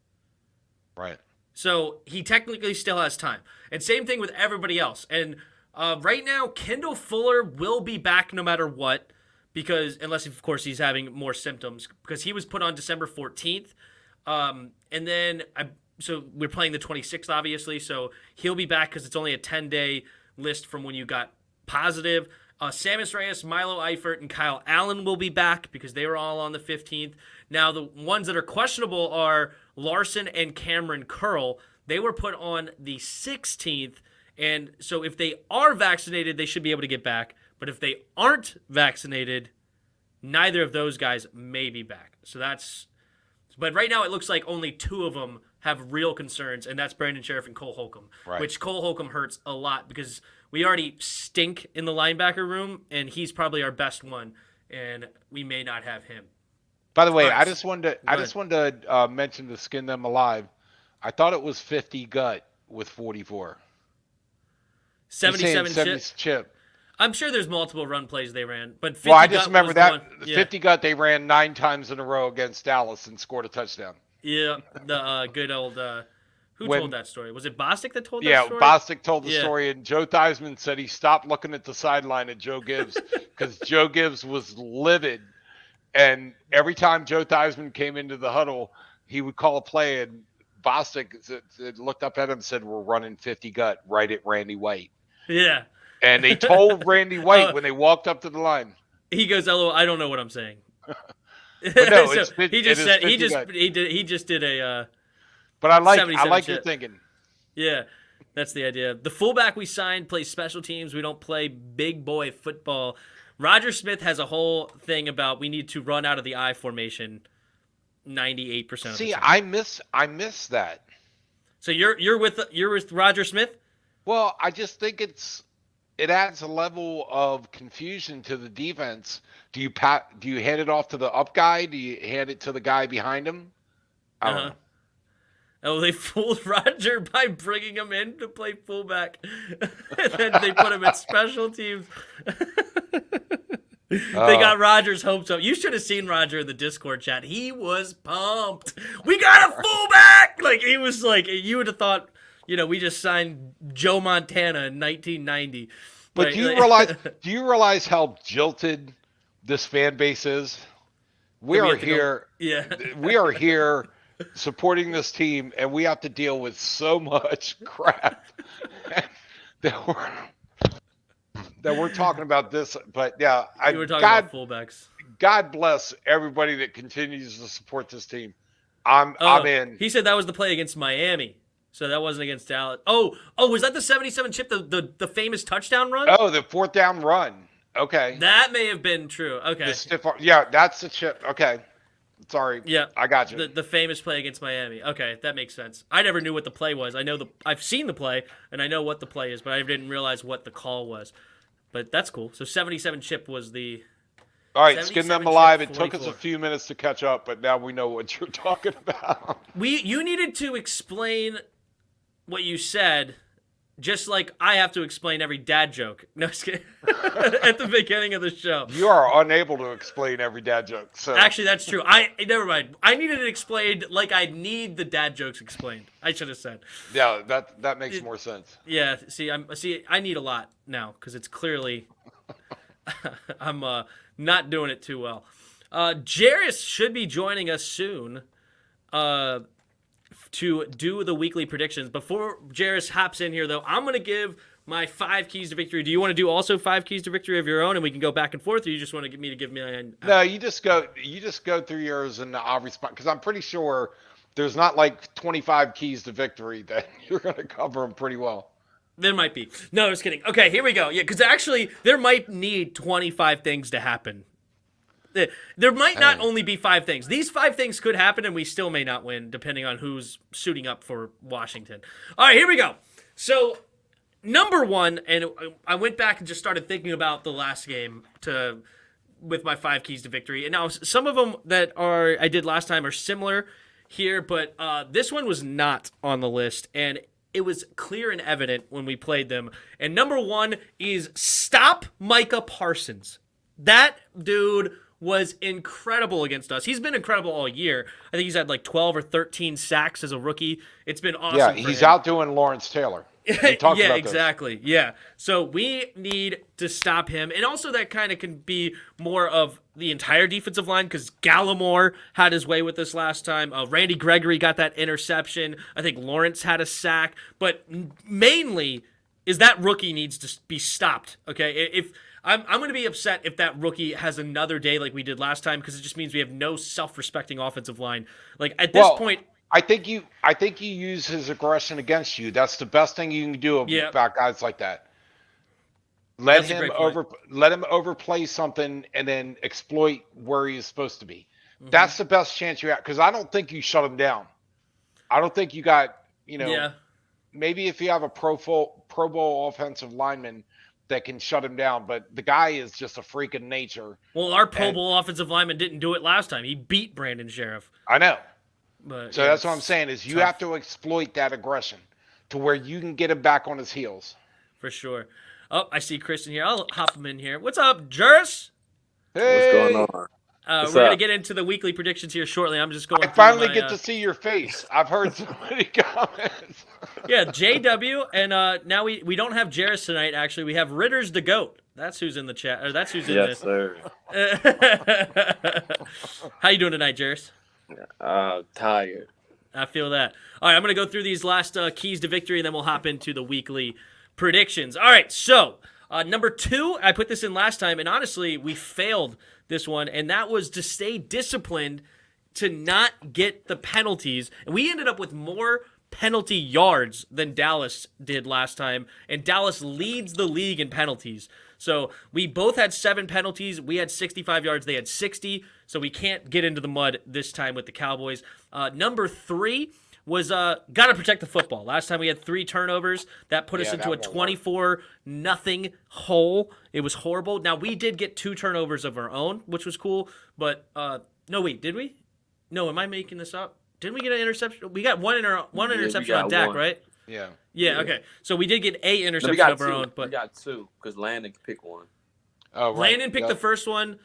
B: Right.
A: So he technically still has time. And same thing with everybody else. And right now, Kendall Fuller will be back no matter what, because unless, of course, he's having more symptoms, because he was put on December 14th. And then so we're playing the 26th, obviously, so he'll be back because it's only a 10-day list from when you got positive. Sammis Reyes, Milo Eifert, and Kyle Allen will be back because they were all on the 15th. Now, the ones that are questionable are Larson and Cameron Curl. They were put on the 16th, and so if they are vaccinated, they should be able to get back. But if they aren't vaccinated, neither of those guys may be back. So that's... But right now, it looks like only two of them have real concerns, and that's Brandon Sheriff and Cole Holcomb, which Cole Holcomb hurts a lot because we already stink in the linebacker room, and he's probably our best one, and we may not have him.
B: By the way, I just wanted to mention to skin them alive. I thought it was 50 gut with 44.
A: 77 chip. I'm sure there's multiple run plays they ran, but 50
B: I just remember that 50
A: gut
B: gut they ran 9 times in a row against Dallas and scored a touchdown.
A: Yeah, the good old who told that story? Was it Bostic that told that story?
B: Yeah, Bostic told the story, and Joe Theismann said he stopped looking at the sideline at Joe Gibbs because Joe Gibbs was livid, and every time Joe Theismann came into the huddle, he would call a play, and Bostic looked up at him and said, "We're running 50 gut right at Randy White."
A: Yeah.
B: And they told Randy White when they walked up to the line.
A: He goes, "Hello, I don't know what I'm saying."
B: But no,
A: so he just did a.
B: But I like your thinking.
A: Yeah, that's the idea. The fullback we signed plays special teams. We don't play big boy football. Roger Smith has a whole thing about we need to run out of the I formation 98% of the time.
B: See, I miss that.
A: So you're with Roger Smith?
B: Well, I just think it adds a level of confusion to the defense. Do you hand it off to the up guy? Do you hand it to the guy behind him? I don't know.
A: Oh, they fooled Roger by bringing him in to play fullback, and then they put him at special teams. They got Roger's hopes up. You should have seen Roger in the Discord chat. He was pumped. We got a fullback! Like, he was like, you would have thought, we just signed Joe Montana in 1990.
B: But do you realize how jilted this fan base is? We are here supporting this team, and we have to deal with so much crap that we're talking about this. But yeah,
A: we're talking about fullbacks.
B: God bless everybody that continues to support this team. I'm in.
A: He said that was the play against Miami. So that wasn't against Dallas. Oh, was that the 77 chip, the famous touchdown run?
B: Oh, the 4th down run. Okay.
A: That may have been true. Okay.
B: The stiff arm. Yeah, that's the chip. Okay. Sorry.
A: Yeah.
B: I got you.
A: The famous play against Miami. Okay, that makes sense. I never knew what the play was. I've seen the play, and I know what the play is, but I didn't realize what the call was. But that's cool. So 77 chip was the...
B: All right, skin them alive. It took us a few minutes to catch up, but now we know what you're talking about.
A: You needed to explain what you said, just like I have to explain every dad joke. No, just kidding. At the beginning of the show.
B: You are unable to explain every dad joke. So.
A: Actually, that's true. Never mind. I needed it explained like I need the dad jokes explained. I should have said.
B: Yeah, that makes more sense.
A: Yeah. See, I need a lot now because it's clearly I'm not doing it too well. Jairus should be joining us soon. To do the weekly predictions. Before Jairus hops in here, though, I'm going to give my 5 keys to victory. Do you want to do also 5 keys to victory of your own, and we can go back and forth, or you just want to give me mine?
B: No, you just go through yours, and I'll respond because I'm pretty sure there's not like 25 keys to victory that you're going to cover them pretty well.
A: There might be. No, just kidding. Okay, here we go. Yeah, because actually, there might need 25 things to happen. There might not only be 5 things. These 5 things could happen, and we still may not win, depending on who's suiting up for Washington. All right, here we go. So, number 1, and I went back and just started thinking about the last game to with my 5 keys to victory. And now some of them that I did last time are similar here, but this one was not on the list, and it was clear and evident when we played them. And number 1 is stop Micah Parsons. That dude was incredible against us. He's been incredible all year. I think he's had like 12 or 13 sacks as a rookie. It's been awesome.
B: Yeah, he's outdoing Lawrence Taylor.
A: Yeah, exactly. Yeah. So we need to stop him. And also that kind of can be more of the entire defensive line because Gallimore had his way with this last time. Randy Gregory got that interception. I think Lawrence had a sack. But mainly is that rookie needs to be stopped, okay? If I'm going to be upset if that rookie has another day like we did last time because it just means we have no self-respecting offensive line. Like at this point,
B: I think you use his aggression against you. That's the best thing you can do about guys like that. Let him overplay something and then exploit where he is supposed to be. Mm-hmm. That's the best chance you have because I don't think you shut him down. I don't think you got maybe if you have a Pro Bowl offensive lineman that can shut him down, but the guy is just a freak of nature.
A: Well, our Pro Bowl offensive lineman didn't do it last time. He beat Brandon Sheriff.
B: I know.
A: But,
B: so that's what I'm saying is you have to exploit that aggression to where you can get him back on his heels.
A: For sure. Oh, I see Christian here. I'll hop him in here. What's up, Juris?
B: Hey.
C: What's going on?
A: We're going to get into the weekly predictions here shortly. I'm just going
B: I finally get to see your face. I've heard so many comments.
A: Yeah, JW, and now we don't have Jairus tonight, actually. We have Ritter's the GOAT. That's who's in the chat. Or that's who's in this.
C: Yes,
A: sir. How you doing tonight, Jairus?
C: Tired.
A: I feel that. All right, I'm going to go through these last keys to victory, and then we'll hop into the weekly predictions. All right, so number 2, I put this in last time, and honestly, we failed this one, and that was to stay disciplined to not get the penalties. And we ended up with more penalty yards than Dallas did last time, and Dallas leads the league in penalties. So we both had 7 penalties. We had 65 yards. They had 60. So we can't get into the mud this time with the Cowboys. Number 3 was got to protect the football. Last time we had 3 turnovers. That put us into a 24-0 hole. It was horrible. Now, we did get 2 turnovers of our own, which was cool. But, no, wait, did we? No, am I making this up? Didn't we get an interception? We got one interception on Dak, right?
B: Yeah.
A: Yeah, okay. So we did get a interception of our own. But
C: we got 2 because Landon picked one.
B: Oh, right.
A: Landon picked the first one.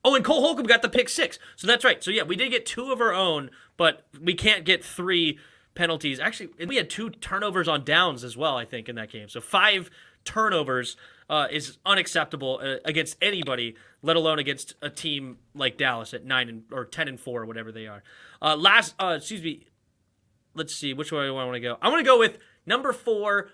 A: Oh, and Cole Holcomb got the pick 6. So that's right. So, yeah, we did get 2 of our own, but we can't get 3 penalties. Actually, we had 2 turnovers on downs as well, I think, in that game. So 5 turnovers is unacceptable against anybody, let alone against a team like Dallas at 10-4 or whatever they are. Let's see, which way do I want to go? I want to go with number 4,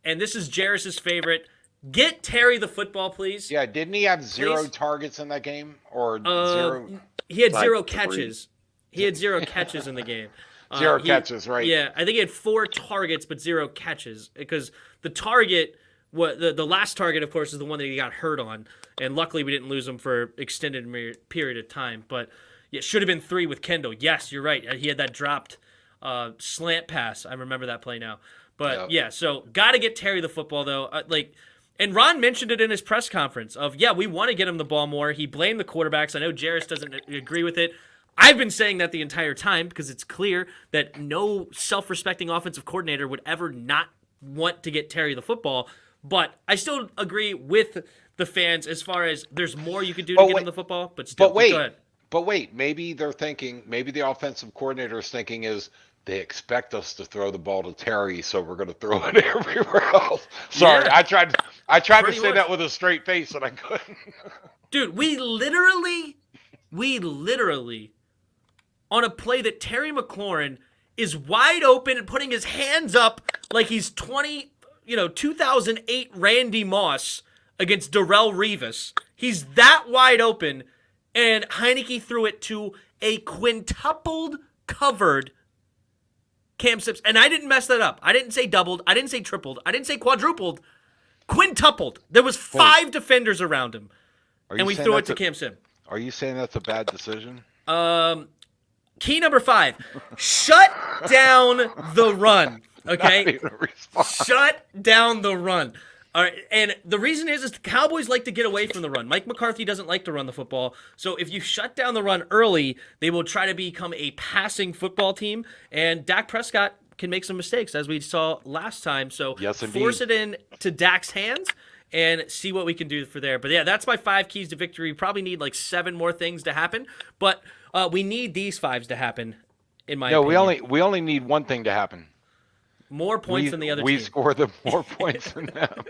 A: and this is Jairus' favorite. Get Terry the football, please.
B: Yeah, didn't he have 0 targets in that game? Or 0?
A: He had 0 catches. He had 0 catches in the game.
B: 0 catches, right?
A: Yeah, I think he had 4 targets, but 0 catches. Because the target, the last target, of course, is the one that he got hurt on. And luckily we didn't lose him for extended period of time. But it should have been 3 with Kendall. Yes, you're right. He had that dropped slant pass. I remember that play now. But, yeah, so got to get Terry the football, though. And Ron mentioned it in his press conference of, we want to get him the ball more. He blamed the quarterbacks. I know Jairus doesn't agree with it. I've been saying that the entire time because it's clear that no self-respecting offensive coordinator would ever not want to get Terry the football. But I still agree with the fans as far as there's more you could do to get him the football. But still, go ahead.
B: But wait, maybe they're thinking, maybe the offensive coordinator is thinking they expect us to throw the ball to Terry, so we're going to throw it everywhere else. Sorry, I tried to say that with a straight face, and I couldn't.
A: Dude, we literally, on a play that Terry McLaurin is wide open and putting his hands up like he's 2008 Randy Moss against Darrelle Revis. He's that wide open, and Heineke threw it to a quintupled covered Cam Sips. And I didn't mess that up. I didn't say doubled. I didn't say tripled. I didn't say quadrupled. Quintupled. There was 5 defenders around him. And we threw it to Cam Sim.
B: Are you saying that's a bad decision?
A: Key number 5. Shut down the run. Okay? Shut down the run. All right, and the reason is the Cowboys like to get away from the run. Mike McCarthy doesn't like to run the football, so if you shut down the run early, they will try to become a passing football team, and Dak Prescott can make some mistakes, as we saw last time, so
B: yes,
A: force it in to Dak's hands and see what we can do for there. But yeah, that's my 5 keys to victory. We probably need like 7 more things to happen, but we need these 5s to happen, in my opinion.
B: No, we only need one thing to happen.
A: More points than the other team.
B: We score them more points than them.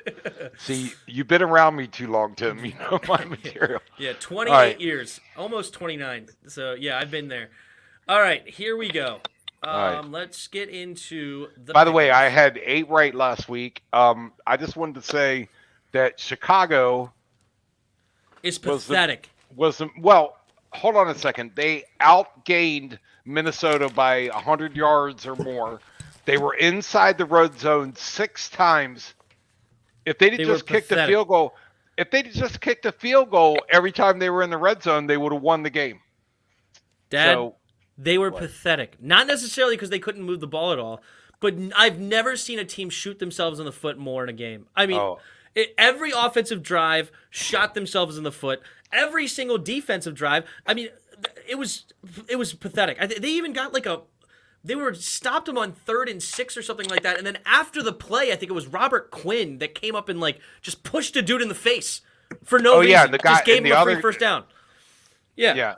B: See, you've been around me too long, Tim. You know my material.
A: Yeah, 28 years. Almost 29. So, yeah, I've been there. All right, here we go. Let's get into the
B: By the way, I had 8 right last week. I just wanted to say that Chicago
A: is pathetic.
B: Well, hold on a second. They outgained Minnesota by 100 yards or more. They were inside the red zone 6 times. If they just kicked the field goal, every time they were in the red zone, they would have won the game.
A: Dad, they were pathetic. Not necessarily because they couldn't move the ball at all, but I've never seen a team shoot themselves in the foot more in a game. I mean, every offensive drive shot themselves in the foot. Every single defensive drive. I mean, it was pathetic. They even got like they stopped them on 3rd and 6 or something like that. And then after the play, I think it was Robert Quinn that came up and like just pushed a dude in the face for no reason.
B: Yeah, the guy
A: just gave him a free first down. Yeah.
B: Yeah.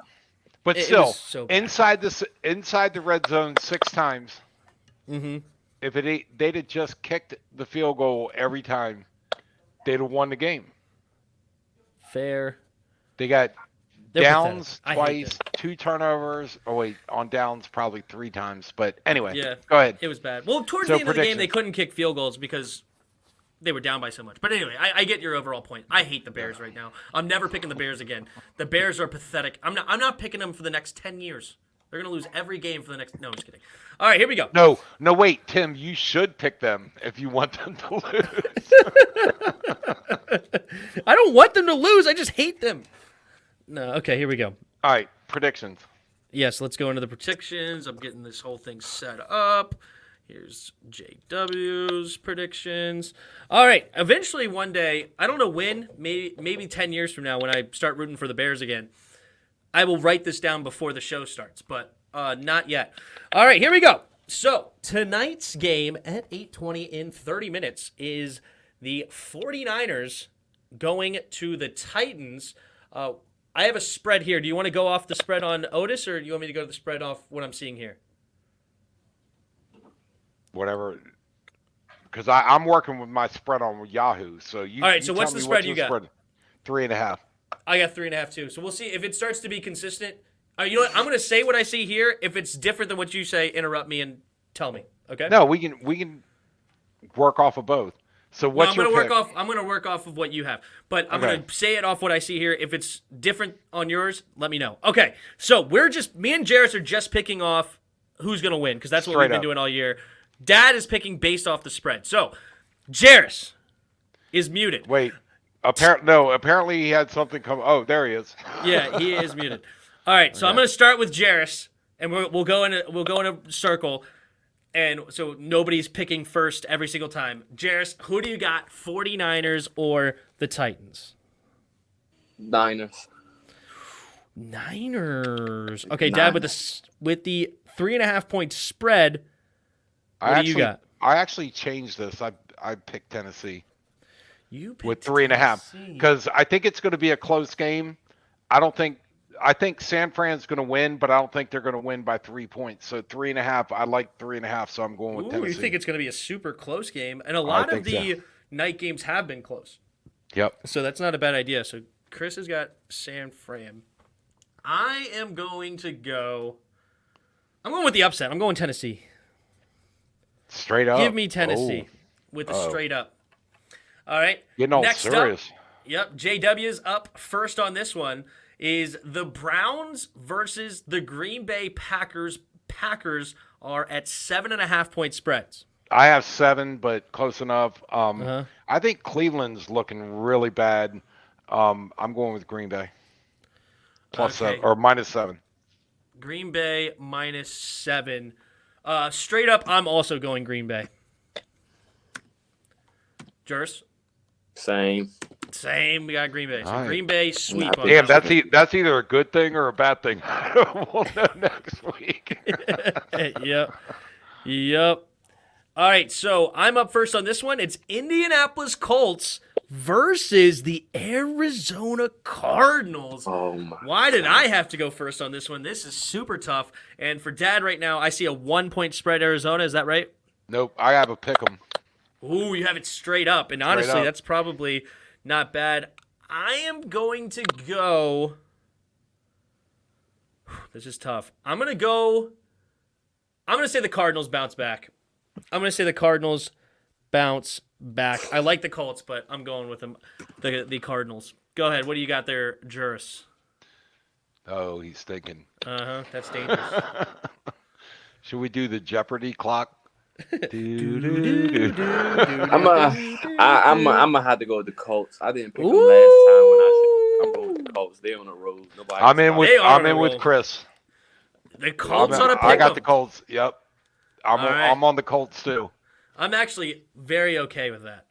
B: But still, inside the red zone 6 times.
A: Mm-hmm.
B: If they'd have just kicked the field goal every time, they'd have won the game.
A: Fair.
B: They got downs
A: pathetic.
B: twice, 2 turnovers. Oh wait, on downs probably 3 times. But anyway,
A: yeah,
B: go ahead.
A: It was bad. Well, towards the end of the game, they couldn't kick field goals because they were down by so much. But anyway, I get your overall point. I hate the Bears right now. I'm never picking the Bears again. The Bears are pathetic. I'm not picking them for the next 10 years. They're gonna lose every game for the next. No, I'm just kidding. All right, here we go.
B: No, wait, Tim. You should pick them if you want them to lose.
A: I don't want them to lose. I just hate them. No, okay, here we go.
B: All right, predictions.
A: Yes, let's go into the predictions. I'm getting this whole thing set up. Here's JW's predictions. All right, eventually one day, I don't know when, maybe 10 years from now when I start rooting for the Bears again, I will write this down before the show starts, but not yet. All right, here we go. So, tonight's game at 8:20 in 30 minutes is the 49ers going to the Titans. I have a spread here. Do you want to go off the spread on Otis, or do you want me to go to the spread off what I'm seeing here?
B: Whatever. Because I'm working with my spread on Yahoo. So you.
A: All right, so what's the spread you got?
B: 3.5.
A: I got 3.5 too. So we'll see if it starts to be consistent. You know what? I'm going to say what I see here. If it's different than what you say, interrupt me and tell me. Okay?
B: No, we can work off of both. So what's your pick?
A: I'm going to work off of what you have. But I'm going to say it off what I see here. If it's different on yours, let me know. Okay. So me and Jarris are just picking off who's going to win because that's what we've been doing all year. Dad is picking based off the spread. So Jarris is muted.
B: Wait. Apparently he had something come. Oh, there he is.
A: Yeah, he is muted. All right, so I'm going to start with Jarris, and we'll go in a circle, and so nobody's picking first every single time. Jarris, who do you got, 49ers or the Titans?
C: Niners.
A: Okay, Dad, with the 3.5-point spread, what do you got?
B: I actually changed this. I picked Tennessee.
A: You picked
B: with 3.5 because I think it's going to be a close game. I think San Fran's going to win, but I don't think they're going to win by 3 points. So 3.5. I like 3.5, so I'm going with Tennessee.
A: You think it's going to be a super close game, and a lot of the night games have been close.
B: Yep.
A: So that's not a bad idea. So Chris has got San Fran. I am going to go. I'm going with the upset. I'm going Tennessee.
B: Straight up.
A: Give me Tennessee with the straight up. All right.
B: Getting all serious.
A: Yep. JW's up first on this one. Is the Browns versus the Green Bay Packers. Packers are at 7.5-point spreads.
B: I have 7, but close enough. I think Cleveland's looking really bad. I'm going with Green Bay. Plus 7 or -7.
A: Green Bay -7. Straight up, I'm also going Green Bay. Jers?
C: Same.
A: Same. We got Green Bay. So
B: All right.
A: Green Bay sweep. On
B: Damn,
A: that one.
B: that's either a good thing or a bad thing. We'll know next week.
A: Yep. All right, so I'm up first on this one. It's Indianapolis Colts versus the Arizona Cardinals.
C: Oh my!
A: Why did I have to go first on this one? This is super tough. And for Dad right now, I see a 1-point spread Arizona. Is that right?
B: Nope, I have a pick 'em.
A: Ooh, you have it straight up. And honestly, that's probably not bad. I am going to go. This is tough. I'm going to say the Cardinals bounce back. I'm going to say the Cardinals bounce back. I like the Colts, but I'm going with them. The Cardinals. Go ahead. What do you got there, Juris?
B: Oh, he's thinking.
A: That's dangerous.
B: Should we do the Jeopardy clock?
C: I'm gonna have to go with the Colts. I didn't pick them last time when I'm going with the Colts. They're on the road.
B: I'm in with Chris.
A: The Colts on a pick 'em.
B: I got the Colts. Yep.
A: right.
B: I'm on the Colts too.
A: I'm actually very okay with that.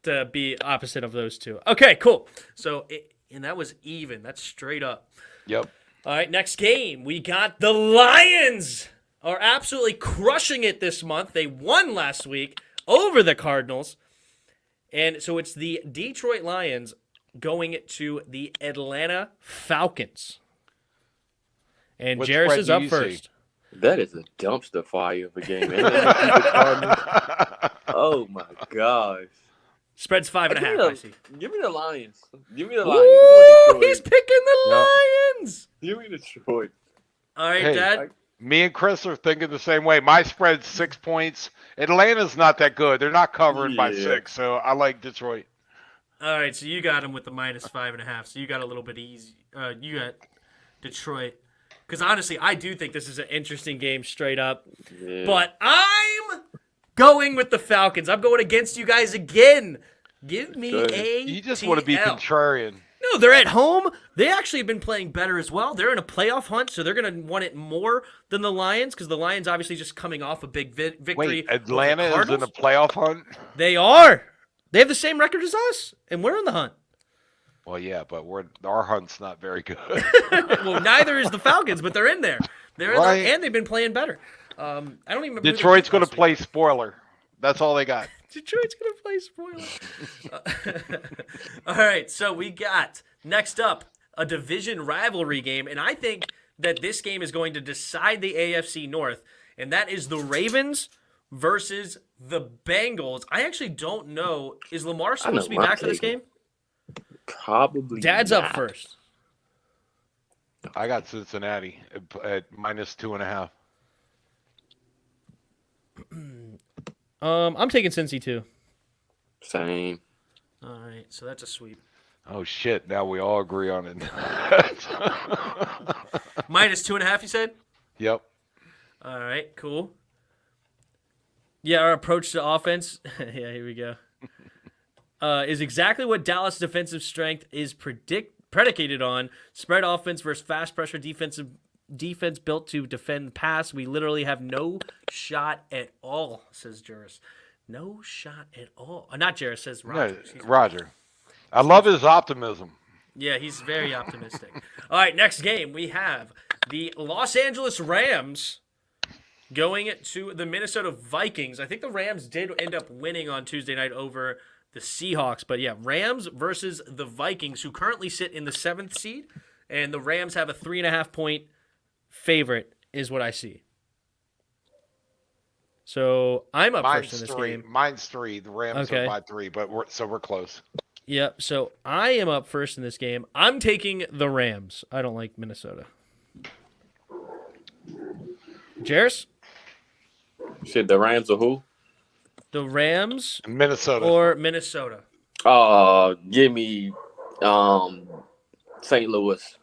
A: To be opposite of those two. Okay, cool. So, and that was even. That's straight up.
B: Yep.
A: All right, next game. We got the Lions are absolutely crushing it this month. They won last week over the Cardinals. And so it's the Detroit Lions going to the Atlanta Falcons. And Jairus is up first.
C: That is a dumpster fire of a game. Oh, my gosh.
A: Spread's 5.5, I see.
C: Give me the Lions. Give me the
A: Ooh,
C: Lions.
A: he's picking the Lions.
C: Give me Detroit.
A: All right,
B: Hey,
A: Dad.
B: Me and Chris are thinking the same way. My spread's 6 points. Atlanta's not that good. They're not covering by 6, so I like Detroit.
A: All right, so you got him with the minus 5.5. So you got a little bit easy. You got Detroit. Because honestly, I do think this is an interesting game straight up.
C: Yeah.
A: But I'm going with the Falcons. I'm going against you guys again. Give me a.
B: You just want to be contrarian.
A: No, they're at home. They actually have been playing better as well. They're in a playoff hunt, so they're going to want it more than the Lions because the Lions obviously just coming off a big victory.
B: Wait, Atlanta is in a playoff hunt?
A: They are. They have the same record as us, and we're in the hunt.
B: Well, yeah, but our hunt's not very good.
A: Well, neither is the Falcons, but they're in there. They're in there, and they've been playing better. I don't even remember.
B: Detroit's going to play spoiler. That's all they got.
A: Detroit's going to play spoiler. All right, so we got, next up, a division rivalry game, and I think that this game is going to decide the AFC North, and that is the Ravens versus the Bengals. I actually don't know. Is Lamar supposed to be back for this game?
C: Probably
A: Dad's
C: not.
A: up first.
B: I got Cincinnati at minus 2.5.
A: I'm taking Cincy too.
C: Same.
A: All right, so that's a sweep.
B: Oh shit! Now we all agree on it.
A: Minus 2.5, you said?
B: Yep.
A: All right, cool. Yeah, our approach to offense. Yeah, here we go. Is exactly what Dallas' defensive strength is predicated on. Spread offense versus fast pressure defense built to defend the pass. We literally have no shot at all, says Juris. No shot at all. Not Juris, says Roger.
B: No, Roger. I love his optimism.
A: Yeah, he's very optimistic. All right, next game. We have the Los Angeles Rams going to the Minnesota Vikings. I think the Rams did end up winning on Tuesday night over the Seahawks. But yeah, Rams versus the Vikings, who currently sit in the 7th seed. And the Rams have a 3.5-point favorite, is what I see. So I'm up first in this game.
B: Mine's 3. The Rams are by 3, but we're close.
A: Yep. So I am up first in this game. I'm taking the Rams. I don't like Minnesota. Jairus?
C: Shit, the Rams are who?
A: The Rams,
B: Minnesota,
A: or Minnesota.
C: Give me St. Louis.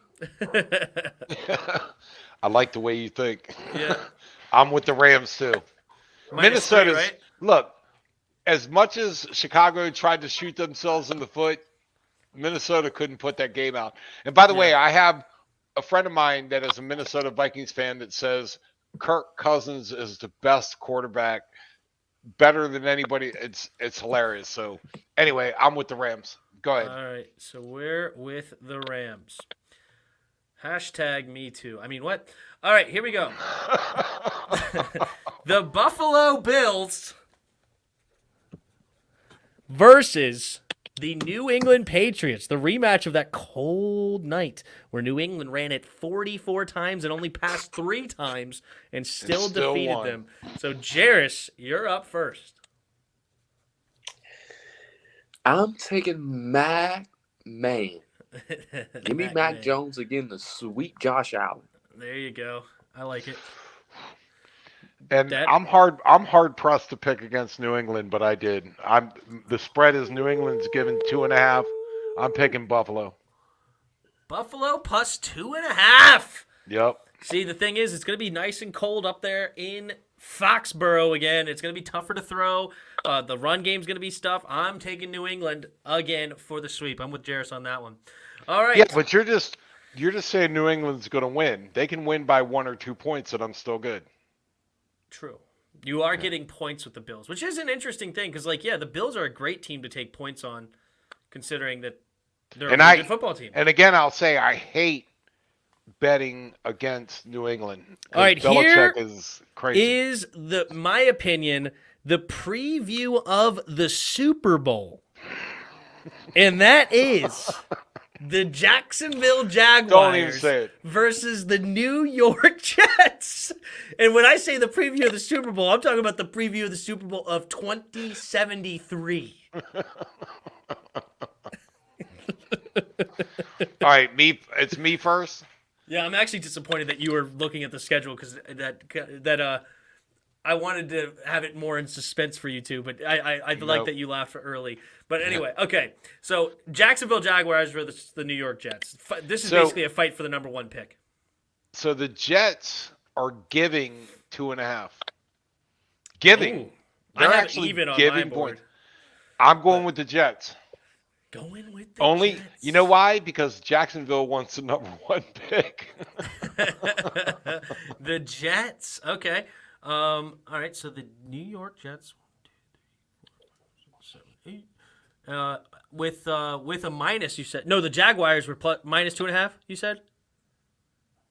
B: I like the way you think.
A: Yeah.
B: I'm with the Rams too. Minnesota's
A: right?
B: Look, as much as Chicago tried to shoot themselves in the foot, Minnesota couldn't put that game out. And by the way, I have a friend of mine that is a Minnesota Vikings fan that says Kirk Cousins is the best quarterback better than anybody. It's hilarious. So anyway, I'm with the Rams. Go ahead.
A: All right, so we're with the Rams. Hashtag me too. I mean, what? All right, here we go. The Buffalo Bills versus the New England Patriots. The rematch of that cold night where New England ran it 44 times and only passed 3 times and still defeated
B: won.
A: them. So, Jarris, you're up first.
C: I'm taking Mac Man. Give me Mac Jones again to sweep Josh Allen.
A: There you go. I like it.
B: And I'm hard pressed to pick against New England, but I did. The spread is New England's given 2.5. I'm picking Buffalo.
A: Buffalo plus 2.5.
B: Yep.
A: See, the thing is, it's going to be nice and cold up there in Foxborough again. It's going to be tougher to throw. The run game's going to be tough. I'm taking New England again for the sweep. I'm with Jarris on that one. All right.
B: Yeah, but you're just saying New England's going to win. They can win by 1 or 2 points, and I'm still good.
A: True. You are getting points with the Bills, which is an interesting thing because, the Bills are a great team to take points on, considering that they're a really good football team.
B: And again, I'll say I hate betting against New England.
A: All right,
B: Belichick
A: here
B: is crazy.
A: Is my opinion, the preview of the Super Bowl, and that is the Jacksonville Jaguars versus the New York Jets. And when I say the preview of the Super Bowl, I'm talking about the preview of the Super Bowl of 2073.
B: All right, it's me first.
A: Yeah, I'm actually disappointed that you were looking at the schedule because that I wanted to have it more in suspense for you two, but I like that you laughed early. But anyway, okay. So Jacksonville Jaguars versus the New York Jets. This is basically a fight for the number 1 pick.
B: So the Jets are giving 2.5. Giving.
A: Ooh, I have even on my board.
B: Points. I'm going with the Jets.
A: Going with the Jets.
B: You know why? Because Jacksonville wants the number 1 pick.
A: The Jets. Okay. All right. So the New York Jets. 1, 2, 3, 4, 5, 6, 7, 8. With a minus, you said. No, the Jaguars were minus 2.5. You said.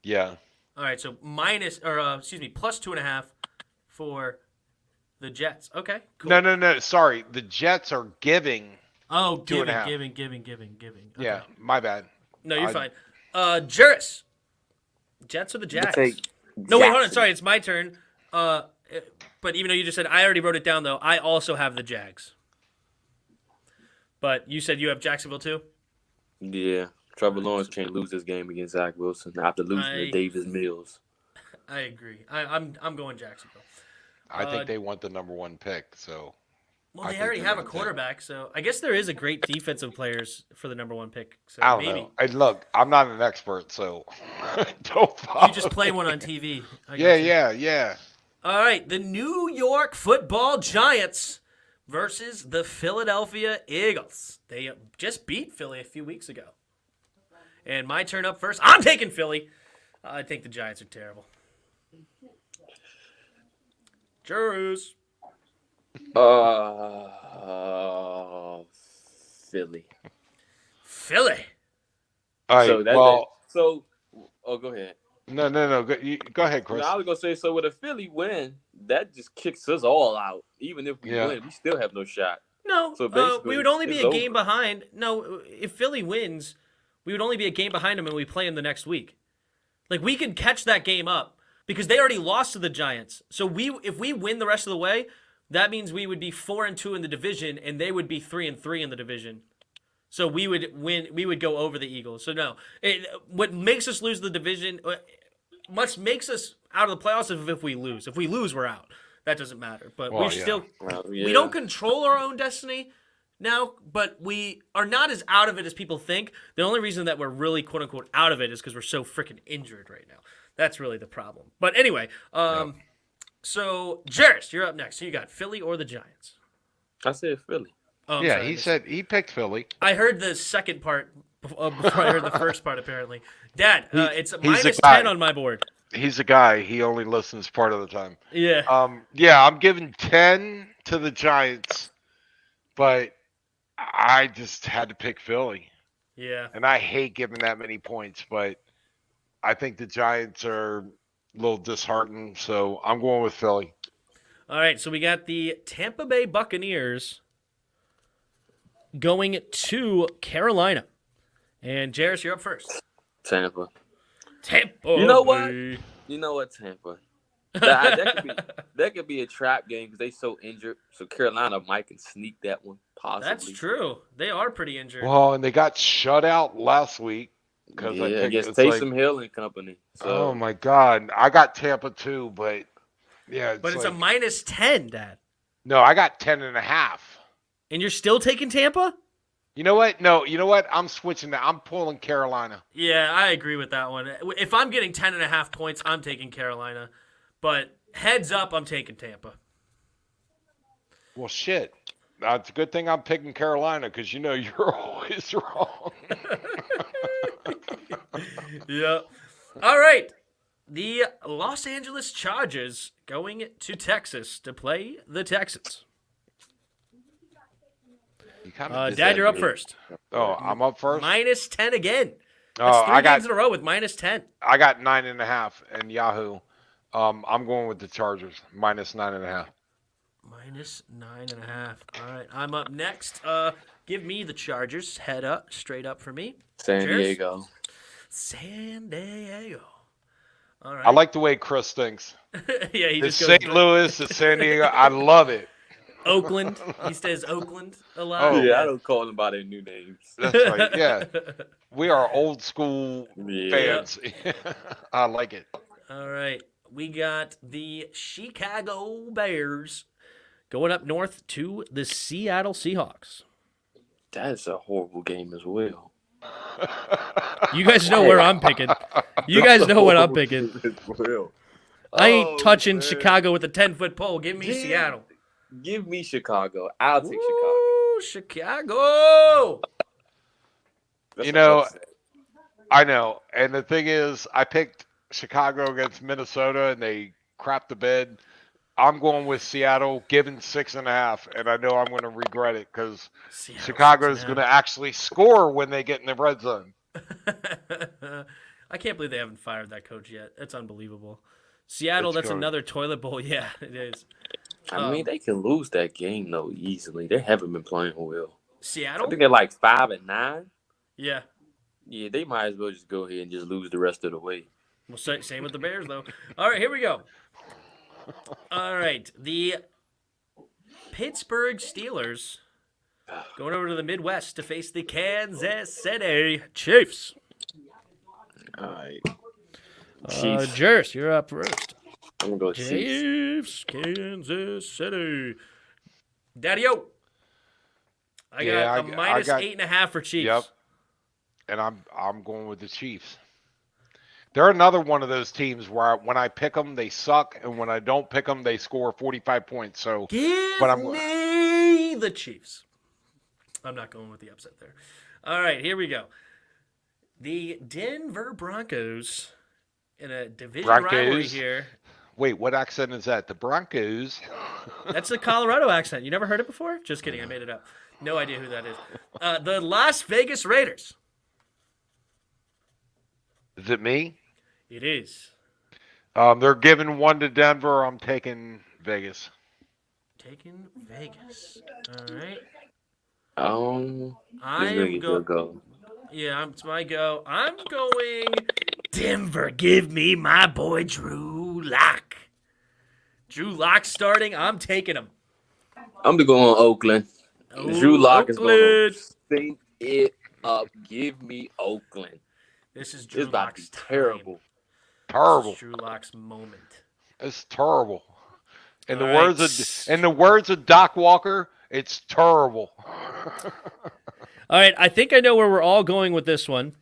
B: Yeah.
A: All right. So plus 2.5 for the Jets. Okay. Cool.
B: No. Sorry, the Jets are giving.
A: Oh,
B: 2.5.
A: giving. Okay.
B: Yeah, my bad.
A: No, you're fine. Jarris. Jets or the Jags? No, wait, hold on. Sorry, it's my turn. But even though you just said, I already wrote it down, though. I also have the Jags. But you said you have Jacksonville, too?
C: Yeah. Trevor Lawrence can't lose this game against Zach Wilson after losing to Davis Mills.
A: I agree. I'm going Jacksonville.
B: I think they want the number 1 pick, so...
A: Well, they already have a quarterback, so I guess there is a great defensive players for the number 1 pick. So
B: I don't know. Look, I'm not an expert, so don't follow.
A: You just play one on TV.
B: Yeah.
A: All right, the New York Football Giants versus the Philadelphia Eagles. They just beat Philly a few weeks ago. And my turn up first. I'm taking Philly. I think the Giants are terrible. Cheers.
C: Philly.
B: All right.
C: Go ahead.
B: No. Go ahead, Chris.
C: I was gonna say, so with a Philly win, that just kicks us all out. Even if we win, we still have no shot.
A: No, so we would only be a game behind. No, if Philly wins, we would only be a game behind them, and we play them the next week. Like we could catch that game up because they already lost to the Giants. So if we win the rest of the way. That means we would be 4-2 in the division, and they would be 3-3 in the division. So we would win. We would go over the Eagles. So no, what makes us lose the division, much makes us out of the playoffs if we lose. If we lose, we're out. That doesn't matter. But we don't control our own destiny now. But we are not as out of it as people think. The only reason that we're really quote unquote out of it is because we're so freaking injured right now. That's really the problem. But anyway, So, Jarris, you're up next. So you got Philly or the Giants?
C: I said Philly.
B: Oh, yeah, he said he picked Philly.
A: I heard the second part before I heard the first part, apparently. Dad, it's minus 10 on my board.
B: He's a guy. He only listens part of the time.
A: Yeah.
B: I'm giving 10 to the Giants, but I just had to pick Philly.
A: Yeah.
B: And I hate giving that many points, but I think the Giants are a little disheartened, so I'm going with Philly.
A: All right, so we got the Tampa Bay Buccaneers going to Carolina. And Jairus, you're up first.
C: Tampa.
A: Tampa.
C: You know what?
A: Bay.
C: You know what, Tampa? That could be a trap game because they so injured. So Carolina might can sneak that one, possibly.
A: That's true. They are pretty injured.
B: Well, and they got shut out last week.
C: Yeah, against Taysom Hill and company. So.
B: Oh, my God. I got Tampa, too, but, yeah.
A: But it's a -10, Dad.
B: No, I got 10.5.
A: And you're still taking Tampa?
B: You know what? No, you know what? I'm switching that. I'm pulling Carolina.
A: Yeah, I agree with that one. If I'm getting 10.5 points, I'm taking Carolina. But heads up, I'm taking Tampa.
B: Well, shit. It's a good thing I'm picking Carolina because you know you're always wrong.
A: Yeah. All right. The Los Angeles Chargers going to Texas to play the Texans. Dad, you're up first.
B: Oh, I'm up first?
A: -10 again.
B: Oh,
A: That's 3 games in a row with -10.
B: I got 9.5 in Yahoo. I'm going with the Chargers, -9.5.
A: -9.5. All right, I'm up next. Give me the Chargers. Head up, straight up for me.
C: San
A: Cheers.
C: Diego.
A: San Diego. All right.
B: I like the way Chris thinks.
A: Yeah, he
B: It's
A: just goes
B: St. Louis, it's San Diego. I love it.
A: Oakland. He says Oakland a lot.
B: Oh,
C: Yeah, I don't call them by their new names.
B: That's right. Yeah. We are old school fans. I like it.
A: All right. We got the Chicago Bears going up north to the Seattle Seahawks.
C: That's a horrible game as well.
A: You guys know where I'm picking. You guys know what I'm picking. I ain't touching Chicago with a 10-foot pole. Give me Seattle.
C: Give me Chicago. I'll take
A: Ooh, Chicago.
C: Chicago.
B: You know, I know. And the thing is, I picked Chicago against Minnesota, and they crapped the bed. I'm going with Seattle, given 6.5, and I know I'm going to regret it because Chicago is going to actually score when they get in the red zone.
A: I can't believe they haven't fired that coach yet. That's unbelievable. Seattle, that's another toilet bowl. Yeah, it is.
C: I mean, they can lose that game, though, easily. They haven't been playing well.
A: Seattle?
C: I think they're like 5-9.
A: Yeah.
C: Yeah, they might as well just go ahead and just lose the rest of the way.
A: Well, same with the Bears, though. All right, here we go. All right, the Pittsburgh Steelers going over to the Midwest to face the Kansas City Chiefs.
C: All right.
A: Jairus, you're up first.
C: I'm going to go
A: Chiefs, Kansas City. Daddy-o. I got a -8.5 for Chiefs.
B: Yep. And I'm going with the Chiefs. They're another one of those teams where when I pick them, they suck, and when I don't pick them, they score 45 points. So,
A: Give me the Chiefs. I'm not going with the upset there. All right, here we go. The Denver Broncos in a division rivalry here.
B: Wait, what accent is that? The Broncos?
A: That's a Colorado accent. You never heard it before? Just kidding. I made it up. No idea who that is. The Las Vegas Raiders.
B: Is it me?
A: It is.
B: They're giving 1 to Denver. I'm taking Vegas.
A: Taking Vegas. All right.
C: I'm going.
A: Yeah, it's my go. I'm going Denver. Give me my boy Drew Lock. Drew Lock starting. I'm taking him.
C: I'm going Oakland. Drew Lock is going to sync it up. Give me Oakland.
A: This is Drew Lock's
C: terrible.
B: Terrible.
A: Drew Lock's moment.
B: It's terrible. In the words of Doc Walker, it's terrible.
A: All right, I think I know where we're all going with this one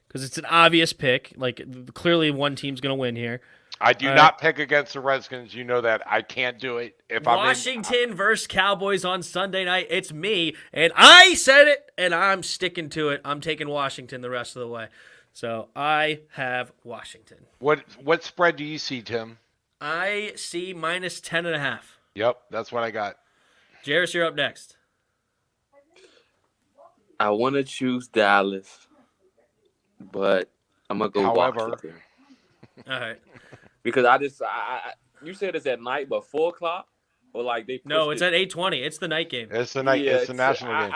A: because it's an obvious pick. Like, clearly one team's going to win here.
B: I do not pick against the Redskins. You know that. I can't do it.
A: Washington versus Cowboys on Sunday night. It's me, and I said it, and I'm sticking to it. I'm taking Washington the rest of the way. So I have Washington.
B: What spread do you see, Tim?
A: I see -10.5.
B: Yep, that's what I got.
A: Jairus, you're up next.
C: I want to choose Dallas, but I'm gonna go
B: However,
C: Washington.
A: All right.
C: Because you said it's at night, but 4:00, or like they pushed
A: No, it's at 8:20. It's the night game.
B: it's the night.
C: Yeah,
B: it's the national game.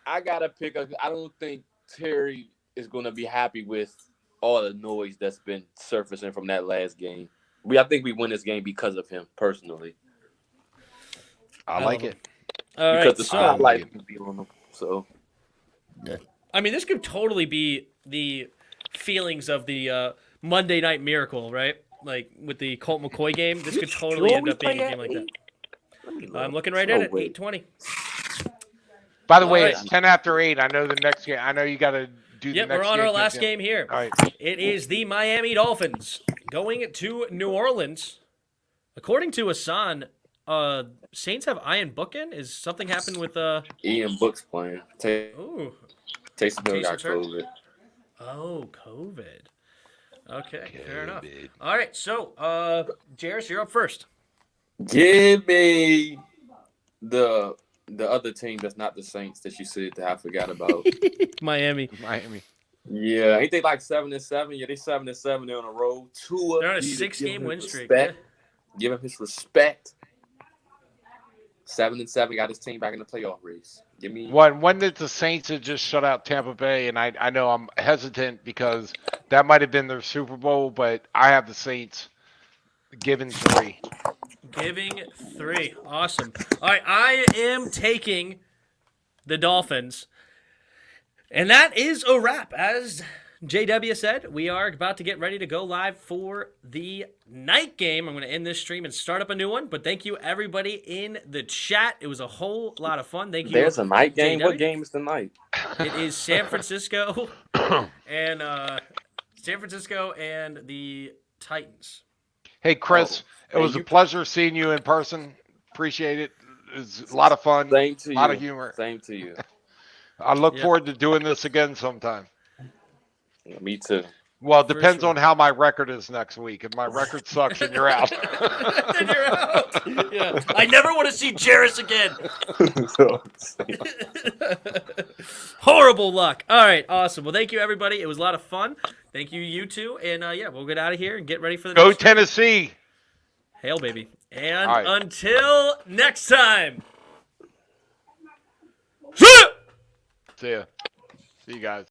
C: I gotta pick. I don't think Terry is gonna be happy with all the noise that's been surfacing from that last game. I think we win this game because of him personally.
B: I like it.
A: All right.
C: Because the
A: So,
C: spotlight will be on him. So.
A: I mean, this could totally be the feelings of the Monday Night Miracle, right? Like with the Colt McCoy game. This could totally end up being a game like that. I'm looking right at it. 8:20.
B: By the way,
A: right.
B: it's 10 after 8. I know the next game. I know you got to do the
A: Yep,
B: next
A: we're on
B: game.
A: our last game here.
B: All right.
A: It is the Miami Dolphins going to New Orleans. According to Hassan, Saints have Ian Bookin. Is something happened with
C: Ian Book's playing.
A: Ooh.
C: Taysom Hill got
A: hurt?
C: COVID.
A: Oh, COVID. Okay, fair enough. All right, so Jairus, you're up first.
C: Give me the other team that's not the Saints that you said that I forgot about.
A: Miami.
C: Yeah, ain't they like 7-7? Yeah, they 7-7. They're on a roll.
A: They're on a 6-game win streak.
C: Give him his respect. 7-7 got his team back in the playoff race. Give me
B: When did the Saints had just shut out Tampa Bay? And I know I'm hesitant because that might have been their Super Bowl, but I have the Saints giving 3.
A: Giving 3. Awesome. All right, I am taking the Dolphins. And that is a wrap. As JW said, we are about to get ready to go live for the night game. I'm going to end this stream and start up a new one. But thank you, everybody in the chat. It was a whole lot of fun. Thank you.
C: There's a night game.
A: JW.
C: What game is tonight?
A: It is San Francisco and the Titans.
B: Hey, Chris, it was a pleasure seeing you in person. Appreciate it. It was a lot of fun.
C: Same to you.
B: A lot of humor.
C: Same to you.
B: I look forward to doing this again sometime.
C: Me too.
B: Well, it depends on how my record is next week. If my record sucks, then you're out.
A: Then you're out. Yeah. I never want to see Jairus again. Horrible luck. All right, awesome. Well, thank you, everybody. It was a lot of fun. Thank you, you two. And, we'll get out of here and get ready for the
B: Go
A: next
B: Tennessee.
A: Hail, baby. And
B: right.
A: until next time.
B: See ya. See you guys.